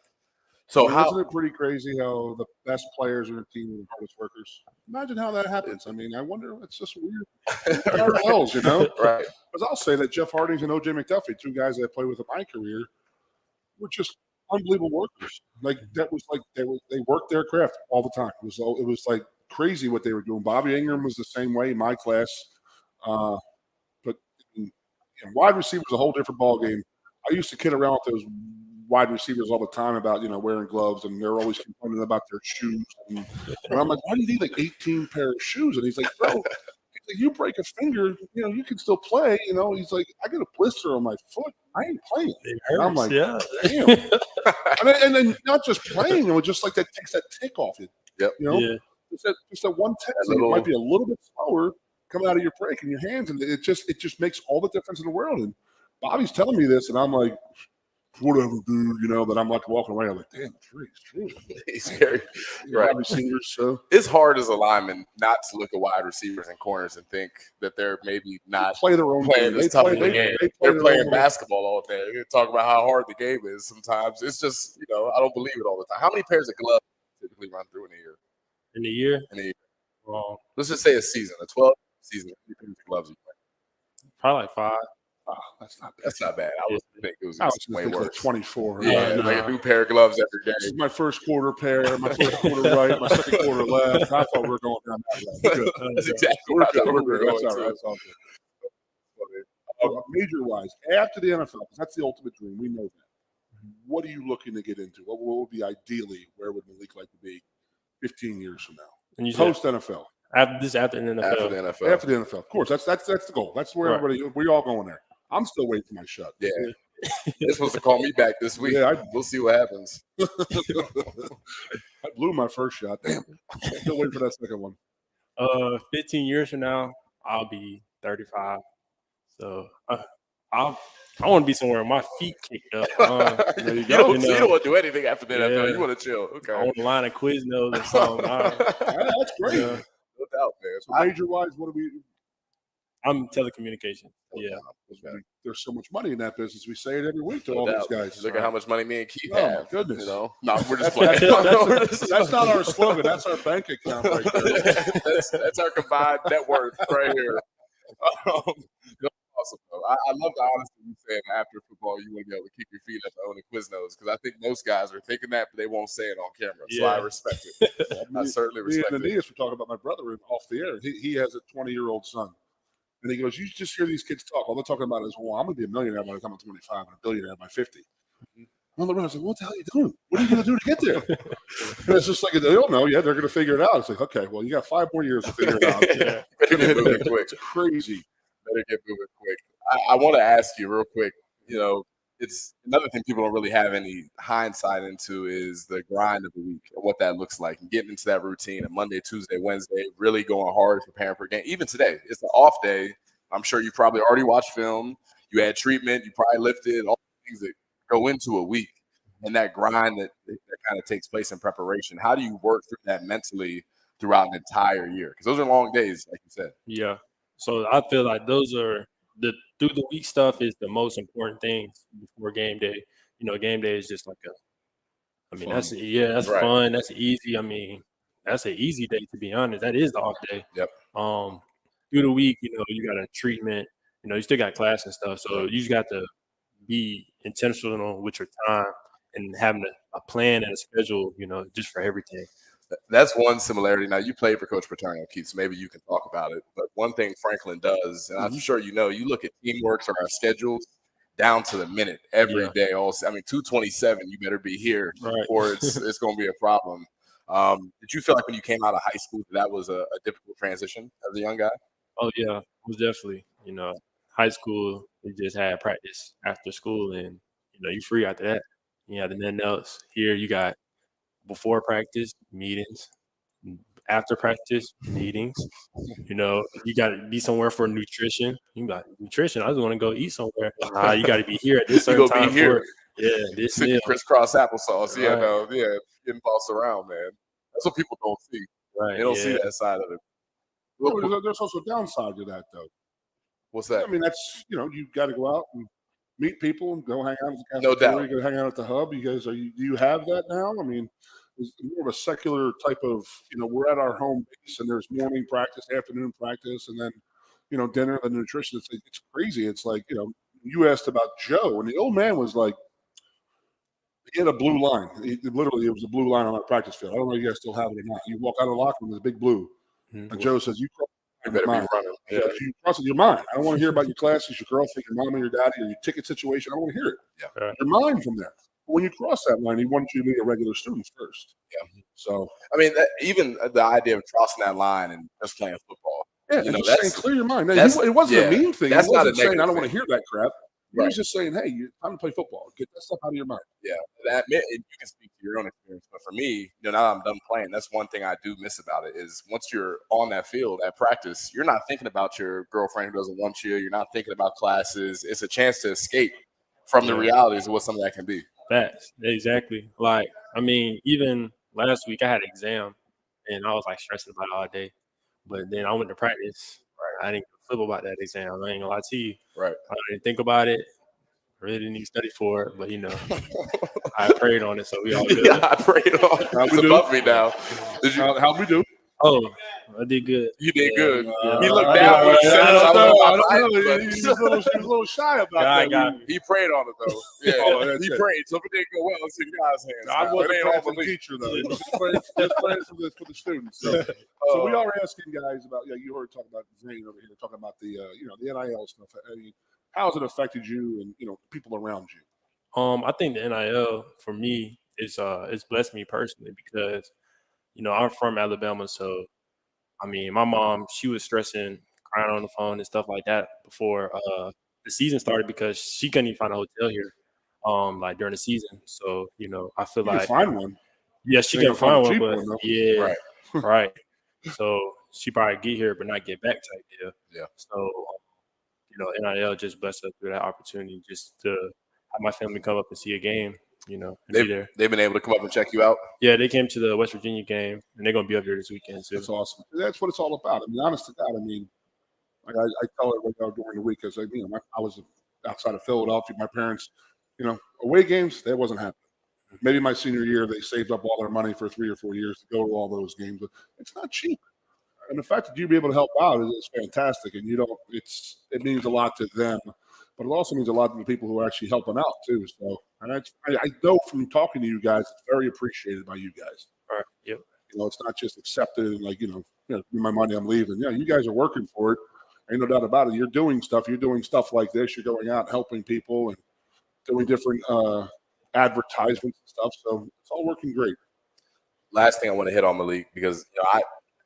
So isn't it pretty crazy how the best players in the team are the hardest workers? Imagine how that happens. I mean, I wonder. It's just weird parallels, Right. Because I'll say that Jeff Hardings and OJ McDuffie, two guys that I played with in my career, were just unbelievable workers. Like that was like they worked their craft all the time. It was like crazy what they were doing. Bobby Ingram was the same way in my class, but wide receiver was a whole different ball game. I used to kid around with those wide receivers all the time about wearing gloves, and they're always complaining about their shoes. And I'm like, why do you need like 18 pair of shoes? And he's like, bro, you break a finger, you can still play. He's like, I got a blister on my foot. I ain't playing. And I'm like, damn. and then not just playing, it was just like that takes that tick off you. Yep. Just that one tenth. It might be a little bit slower coming out of your break in your hands, and it just makes all the difference in the world. And Bobby's telling me this, and I'm like, whatever, dude, but I'm like walking away. I'm like, damn, true. He's scary. Right. Receivers, so it's hard as a lineman not to look at wide receivers and corners and think that they're maybe not play their own playing game. this tough of a game. They're playing basketball all day. They talk about how hard the game is sometimes. It's just, I don't believe it all the time. How many pairs of gloves typically run through in a year? In a year? Let's just say a season, a 12 season. How many pairs of gloves you play? Probably like 5. Oh, that's not bad. That's not bad. I was think it was way worse. Like 24. Yeah, like a new pair of gloves every day. This is my first quarter pair, my first quarter right, my second quarter left. I thought we were going down that road. That's exactly what I thought we were going That's all right. That's all good. Major-wise, after the NFL, because that's the ultimate dream. We know that. What are you looking to get into? What would be ideally, where would Malik like to be 15 years from now? And you post-NFL. After the NFL. After the NFL. After the NFL. Of course, that's the goal. That's where we're all going there. I'm still waiting for my shot. Yeah. They're supposed to call me back this week. Yeah, we'll see what happens. I blew my first shot. Damn. Still waiting for that second one. 15 years from now, I'll be 35. So I want to be somewhere with my feet kicked up. There you go. So you don't want to do anything after the NFL. You want to chill. Okay. On the line of Quiznos or something. That's great. No doubt, man. So major-wise, what do we I'm telecommunications. Yeah. There's so much money in that business. We say it every week to all these guys. Look at how much money me and Keith Oh, have. my goodness. No, we're just playing. That's not our slogan. That's our bank account right there. that's our combined net worth right here. Awesome, though. I love the honesty you said after football you want to be able to keep your feet up on the Quiznos because I think most guys are thinking that, but they won't say it on camera. So I respect it. I certainly respect me and it. Aeneas were talking about my brother off the air. He has a 20-year-old son. And he goes, you just hear these kids talk. All they're talking about is, well, I'm going to be a millionaire by the time I'm 25 and a billionaire by 50. On the run, I was like, what the hell are you doing? What are you going to do to get there? And it's just like, they don't know. Yeah, they're going to figure it out. It's like, okay, well, you got 5 more years to figure it out. Better get moving quick. It's crazy. Better get moving quick. I want to ask you real quick, it's another thing people don't really have any hindsight into is the grind of the week and what that looks like and getting into that routine of Monday, Tuesday, Wednesday, really going hard preparing for a game. Even today, it's an off day. I'm sure you probably already watched film. You had treatment. You probably lifted, all the things that go into a week and that grind that kind of takes place in preparation. How do you work through that mentally throughout an entire year? Because those are long days, like you said. Yeah. So I feel like those are through the week stuff is the most important things before game day. Game day is just like fun. That's right. Fun. That's easy. That's an easy day to be honest. That is the off day. Yep. Through the week, you got a treatment. You still got class and stuff. So you just got to be intentional with your time and having a plan and a schedule, just for everything. That's one similarity. Now, you played for Coach Paterno, Keith, so maybe you can talk about it. But one thing Franklin does, and I'm sure you look at teamwork or our schedules down to the minute every day. Also, 2:27, you better be here, or it's going to be a problem. Did you feel like when you came out of high school that was a difficult transition as a young guy? Oh yeah, it was definitely. High school, we just had practice after school, and you free after that. You have nothing else. Here, you got before practice meetings, after practice meetings. You got to be somewhere for nutrition. You got nutrition. I just want to go eat somewhere. You got to be here at this certain time for this meal. Crisscross applesauce. Getting bossed around, man. That's what people don't see. Right, they don't see that side of it. Well, there's also a downside to that, though. What's that? That's you got to go out and meet people and go hang out at the cafeteria. No doubt. Go hang out at the hub. You guys, do you have that now? It's more of a secular type of, we're at our home base and there's morning practice, afternoon practice, and then, dinner and nutrition. It's crazy. It's like, you asked about Joe, and the old man was like, he had a blue line. It was a blue line on our practice field. I don't know if you guys still have it or not. You walk out of the locker room, there's a big blue. And Joe says, you better be running. Yeah. If you cross it, you're mine. I don't want to hear about your classes, your girlfriend, your mom, or your daddy, or your ticket situation. I don't want to hear it. Yeah. You're mine from there. But when you cross that line, he wants you to be a regular student first. Yeah. So, even the idea of crossing that line and just playing football. Yeah, just saying, clear your mind. It wasn't a mean thing. That's he wasn't not a saying, I don't thing. want to hear that crap. He was just saying, hey, time to play football. Get that stuff out of your mind. Yeah, you can speak to your own experience. But for me, now that I'm done playing, that's one thing I do miss about it is once you're on that field at practice, you're not thinking about your girlfriend who doesn't want you. You're not thinking about classes. It's a chance to escape from the realities of what some of that can be. Facts. Exactly. Even last week I had an exam, and I was stressing about it all day. But then I went to practice. I didn't flip about that exam. I ain't gonna lie to you. Right. I didn't think about it. I really didn't even study for it, but I prayed on it, so we all good. Yeah, I prayed on it. It's above me now. How'd we do? Oh, I did good. You did good. Yeah. He looked down when he said it. I was a little shy about that. He prayed on it, though. Yeah, he prayed. So if it didn't go well, it's in God's hands. I wasn't praying for the teacher, though. He was just praying for the students. So we are asking guys about, you heard talking about Zane over here, talking about the NIL stuff. How has it affected you and, people around you? I think the NIL, for me, it's blessed me personally because, I'm from Alabama, so my mom, she was stressing, crying on the phone and stuff like that before the season started because she couldn't even find a hotel here, during the season. So, I feel You can find one. Yeah, she couldn't find one, but though. right. So she probably get here but not get back type deal. Yeah. So, NIL just blessed us with that opportunity just to have my family come up and see a game. And be there. They've been able to come up and check you out. Yeah, they came to the West Virginia game, and they're gonna be up there this weekend too. That's awesome. That's what it's all about. Honest to God, I tell everybody during the week because I was outside of Philadelphia. My parents, away games, that wasn't happening. Maybe my senior year, they saved up all their money for 3 or 4 years to go to all those games, but it's not cheap. And the fact that you'd be able to help out is fantastic. And it means a lot to them, but it also means a lot to the people who are actually helping out too. So, and I know from talking to you guys, it's very appreciated by you guys. All right. Yep. It's not just accepted and give me my money, I'm leaving. Yeah, you guys are working for it. Ain't no doubt about it. You're doing stuff. You're doing stuff like this. You're going out helping people and doing different advertisements and stuff. So it's all working great. Last thing I want to hit on, Malik, because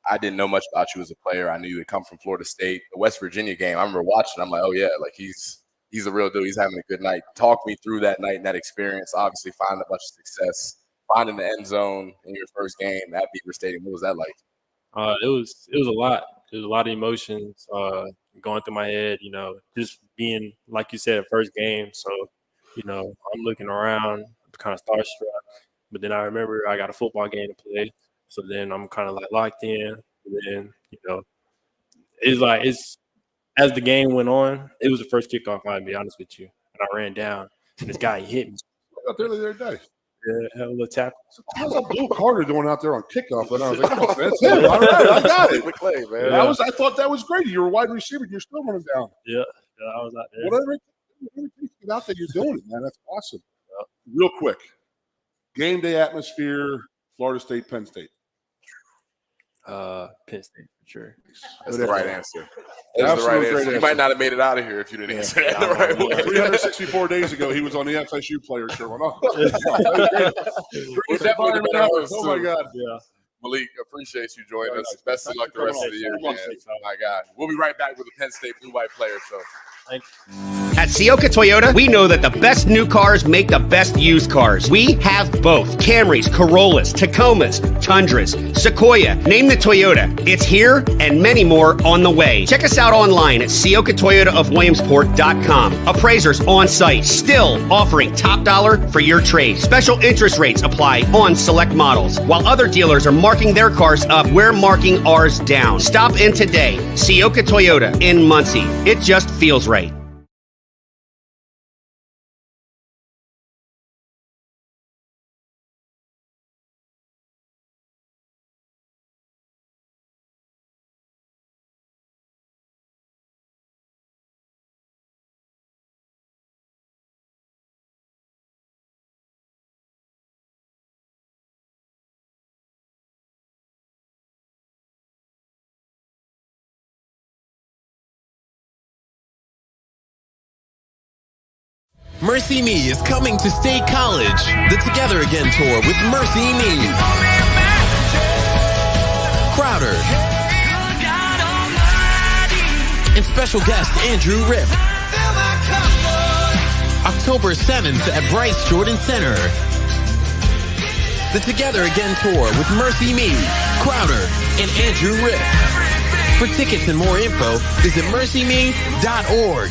I didn't know much about you as a player. I knew you had come from Florida State. The West Virginia game, I remember watching. I'm like, oh yeah, he's a real dude. He's having a good night. Talk me through that night and that experience. Obviously, finding a bunch of success, finding the end zone in your first game at Beaver Stadium. What was that like? It was a lot. There's a lot of emotions going through my head. Just being, like you said, first game. So, I'm looking around, kind of starstruck. But then I remember I got a football game to play. So then I'm kind of locked in. And then, it's as the game went on, it was the first kickoff, I'll be honest with you. And I ran down, and this guy hit me. Out there the other day. Yeah, had a little tackle. How's that Blue Carter doing out there on kickoff? And I was like, oh, that's it. All right, I got it. McClay, man. Yeah. I thought that was great. You're a wide receiver. You're still running down. Yeah, I was out there. Whatever it takes to get out there, you're doing it, man. That's awesome. Real quick, Game day atmosphere, Florida State, Penn State. Penn State for sure. That's the right answer. Absolute That's the right great answer. You answer. might not have made it out of here if you didn't answer that the right way. 364 days ago, he was on the FSU player show. Oh, We're definitely gonna have us oh my soon. God. Yeah. Malik, appreciate you joining Very us. nice. Best of luck the rest of the year, Come on, man. Steve. My God. We'll be right back with the Penn State blue-white player show. At Sioka Toyota, we know that the best new cars make the best used cars. We have both Camrys, Corollas, Tacomas, Tundras, Sequoia. Name the Toyota. It's here and many more on the way. Check us out online at SiokaToyotaofWilliamsport.com. Appraisers on site, still offering top dollar for your trade. Special interest rates apply on select models. While other dealers are marking their cars up, we're marking ours down. Stop in today. Sioka Toyota in Muncie. It just feels right. Mercy Me is coming to State College. The Together Again tour with Mercy Me, Crowder, and special guest Andrew Ripp. October 7th at Bryce Jordan Center. The Together Again tour with Mercy Me, Crowder, and Andrew Ripp. For tickets and more info, visit mercyme.org.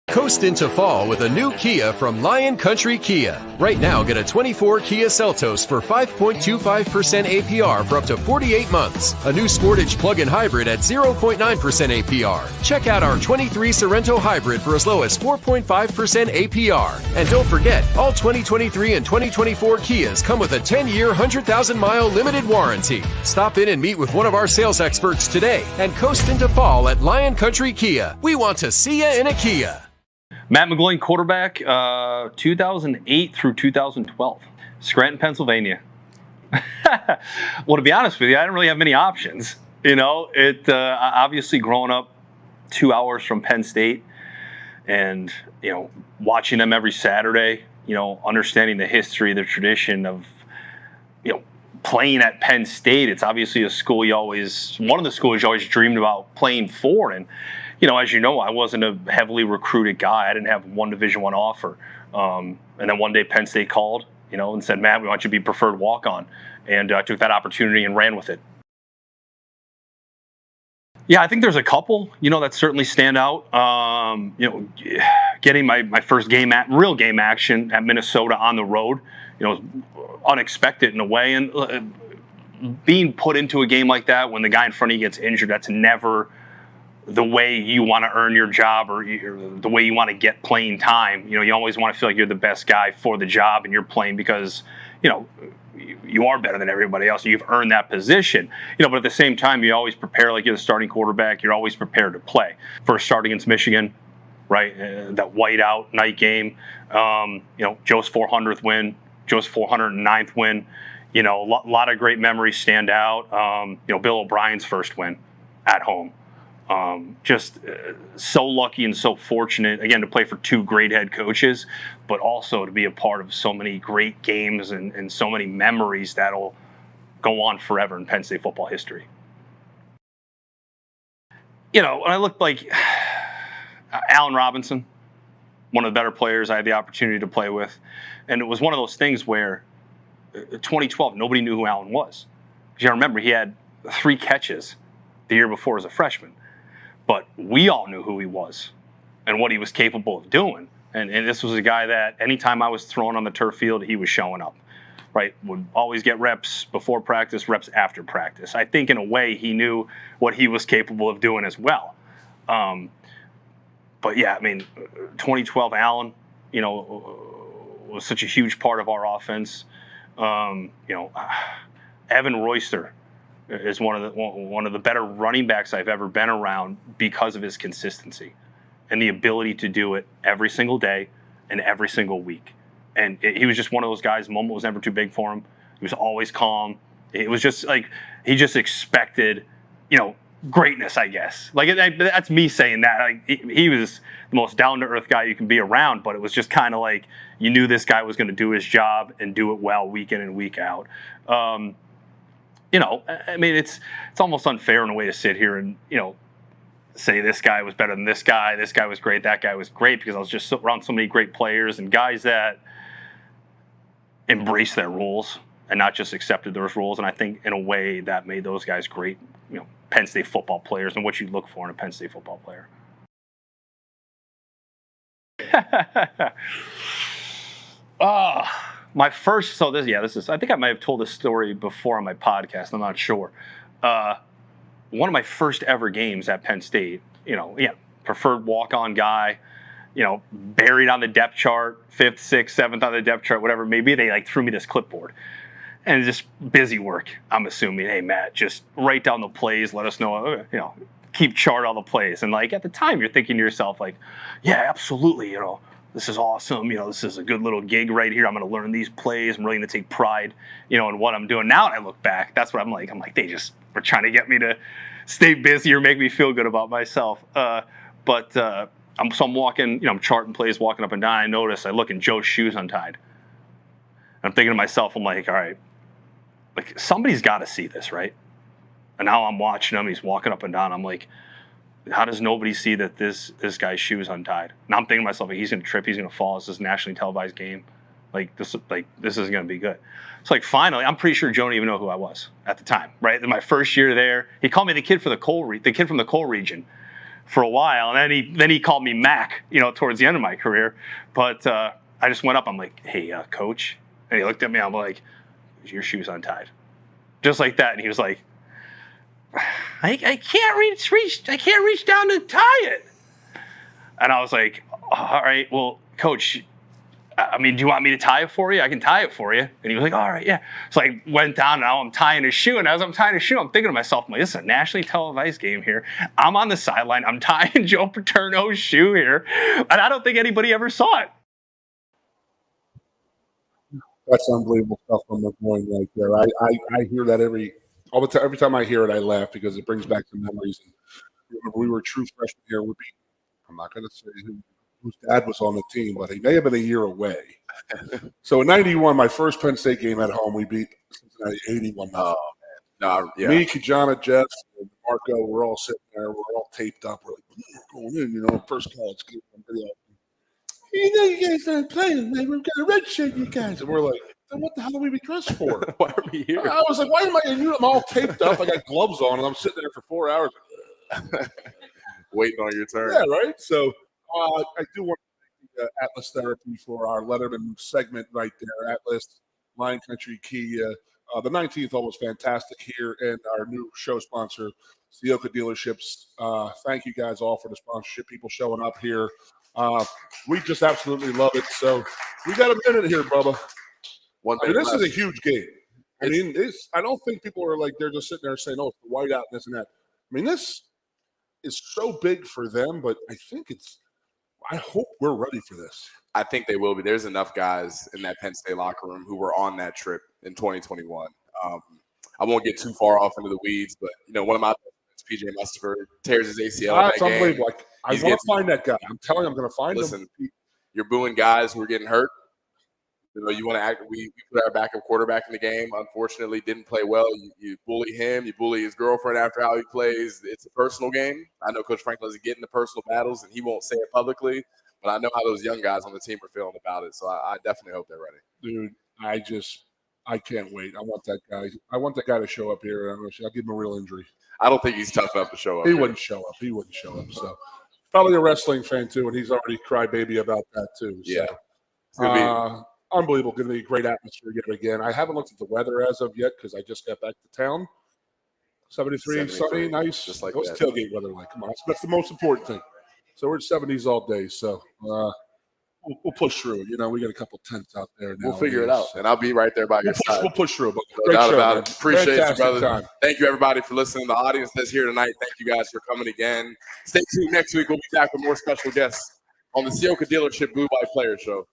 Coast into fall with a new Kia from Lion Country Kia. Right now, get a 24 Kia Seltos for 5.25% APR for up to 48 months. A new Sportage plug-in hybrid at 0.9% APR. Check out our 23 Sorrento hybrid for as low as 4.5% APR. And don't forget, all 2023 and 2024 Kias come with a 10-year, 100,000-mile limited warranty. Stop in and meet with one of our sales experts today and coast into fall at Lion Country Kia. We want to see you in a Kia. Matt McGloin, quarterback, 2008 through 2012, Scranton, Pennsylvania. Well, to be honest with you, I didn't really have many options. You know, obviously growing up 2 hours from Penn State and, you know, watching them every Saturday, you know, understanding the history, the tradition of, you know, playing at Penn State. It's obviously a school one of the schools you always dreamed about playing for. And, you know, as you know, I wasn't a heavily recruited guy. I didn't have one Division I offer. And then one day Penn State called, you know, and said, Matt, we want you to be preferred walk-on. And I took that opportunity and ran with it. Yeah, I think there's a couple, you know, that certainly stand out. You know, getting my first real game action at Minnesota on the road, you know, unexpected in a way. And being put into a game like that when the guy in front of you gets injured, that's never the way you want to earn your job or the way you want to get playing time. You know, you always want to feel like you're the best guy for the job and you're playing because, you know, you are better than everybody else. You've earned that position, you know, but at the same time, you always prepare like you're the starting quarterback. You're always prepared to play. First start against Michigan, right? That whiteout night game, you know, Joe's 400th win, Joe's 409th win, you know, a lot of great memories stand out. You know, Bill O'Brien's first win at home. Just so lucky and so fortunate, again, to play for two great head coaches, but also to be a part of so many great games and so many memories that'll go on forever in Penn State football history. When I look like Allen Robinson, one of the better players I had the opportunity to play with. And it was one of those things where 2012, nobody knew who Allen was. Because you remember, he had 3 catches the year before as a freshman. But we all knew who he was and what he was capable of doing. And this was a guy that anytime I was thrown on the turf field, he was showing up, right? Would always get reps before practice, reps after practice. I think in a way he knew what he was capable of doing as well. But yeah, 2012 Allen, was such a huge part of our offense. Evan Royster is one of the better running backs I've ever been around because of his consistency and the ability to do it every single day and every single week. And he was just one of those guys. The moment was never too big for him. He was always calm. It was just like he just expected, greatness, I guess. Like that's me saying that. Like he was the most down-to-earth guy you can be around, but it was just kind of like you knew this guy was going to do his job and do it well week in and week out. It's almost unfair in a way to sit here and, say this guy was better than this guy was great, that guy was great, because I was just around so many great players and guys that embraced their roles and not just accepted those roles. And I think in a way that made those guys great, Penn State football players and what you look for in a Penn State football player. My first, I think I might have told this story before on my podcast. I'm not sure. One of my first ever games at Penn State, preferred walk-on guy, buried on the depth chart, 5th, 6th, 7th on the depth chart, whatever it may be. They threw me this clipboard and just busy work. I'm assuming, hey, Matt, just write down the plays. Let us know, keep chart all the plays. And at the time you're thinking to yourself yeah, absolutely. This is awesome. This is a good little gig right here. I'm going to learn these plays. I'm really going to take pride, in what I'm doing. Now I look back, that's what I'm like. I'm like, they just were trying to get me to stay busy or make me feel good about myself. I'm walking, I'm charting plays, walking up and down. I look and Joe's shoes untied. I'm thinking to myself, I'm like, all right, somebody's got to see this, right? And now I'm watching him. He's walking up and down. I'm like, how does nobody see that this guy's shoes untied? Now I'm thinking to myself, he's going to trip, he's going to fall. This is a nationally televised game. This isn't going to be good. So finally, I'm pretty sure Joe didn't even know who I was at the time, right? In my first year there, he called me the kid from the coal region for a while, and then he called me Mac, towards the end of my career. But I just went up. I'm like, hey, coach, and he looked at me. I'm like, your shoes untied, just like that. And he was like, I can't reach down to tie it. And I was like, all right, well, coach, do you want me to tie it for you? I can tie it for you. And he was like, all right, yeah. So I went down, and now I'm tying his shoe. And as I'm tying his shoe, I'm thinking to myself, this is a nationally televised game here. I'm on the sideline. I'm tying Joe Paterno's shoe here. And I don't think anybody ever saw it. That's unbelievable stuff from McGloin right there. I hear that every time I hear it, I laugh because it brings back some memories. And remember, we were true freshmen here. I'm not going to say whose dad was on the team, but he may have been a year away. So in '91, my first Penn State game at home, we beat Cincinnati 81. Oh, man. No, yeah. Me, Kijana, Jeff, and Marco, we're all sitting there. We're all taped up. We're like, going in, first college game. You guys aren't playing. We've got a red shirt, you guys. And we're like, then what the hell are we dressed for? Why are we here? I was like, why am I in? I'm all taped up. I got gloves on, and I'm sitting there for 4 hours. Waiting on your turn. Yeah, right? So I do want to thank Atlas Therapy for our Letterman segment right there. Atlas, Lion Country Kia. The 19th hole was fantastic here, and our new show sponsor, Sioka Dealerships. Thank you guys all for the sponsorship, people showing up here. We just absolutely love it. So we got a minute here, Bubba. This is a huge game. I don't think people are they're just sitting there saying, oh, it's the whiteout, this and that. This is so big for them, but I hope we're ready for this. I think they will be. There's enough guys in that Penn State locker room who were on that trip in 2021. I won't get too far off into the weeds, but one of my PJ Mustipher tears his ACL. That's in that game. unbelievable. Like, I He's want getting- to find that guy. I'm telling you, I'm going to find Listen, him. you're booing guys who are getting hurt. You know, you want to act. We put our backup quarterback in the game. Unfortunately, didn't play well. You bully him. You bully his girlfriend after how he plays. It's a personal game. I know Coach Franklin doesn't get into personal battles, and he won't say it publicly. But I know how those young guys on the team are feeling about it. So I definitely hope they're ready. Dude, I can't wait. I want that guy. I want that guy to show up here. I'll give him a real injury. I don't think he's tough enough to show up. He here. wouldn't show up. So probably a wrestling fan too, and he's already crybaby about that too. So. Yeah. It's gonna be Unbelievable. Going to be a great atmosphere yet again. I haven't looked at the weather as of yet because I just got back to town. 73, sunny, nice. just like What's that. tailgate weather like? Come on, that's the most important thing. So we're at 70s all day. So we'll push through. You know, we got a couple tents out there now. We'll figure it out, and I'll be right there by your side. We'll push through. But No great doubt show, about man. it. Appreciate Fantastic you, brother. time. Thank you, everybody, for listening. The audience that's here tonight, thank you guys for coming again. Stay tuned next week. We'll be back with more special guests on the Sioka Dealership Blue by Player Show.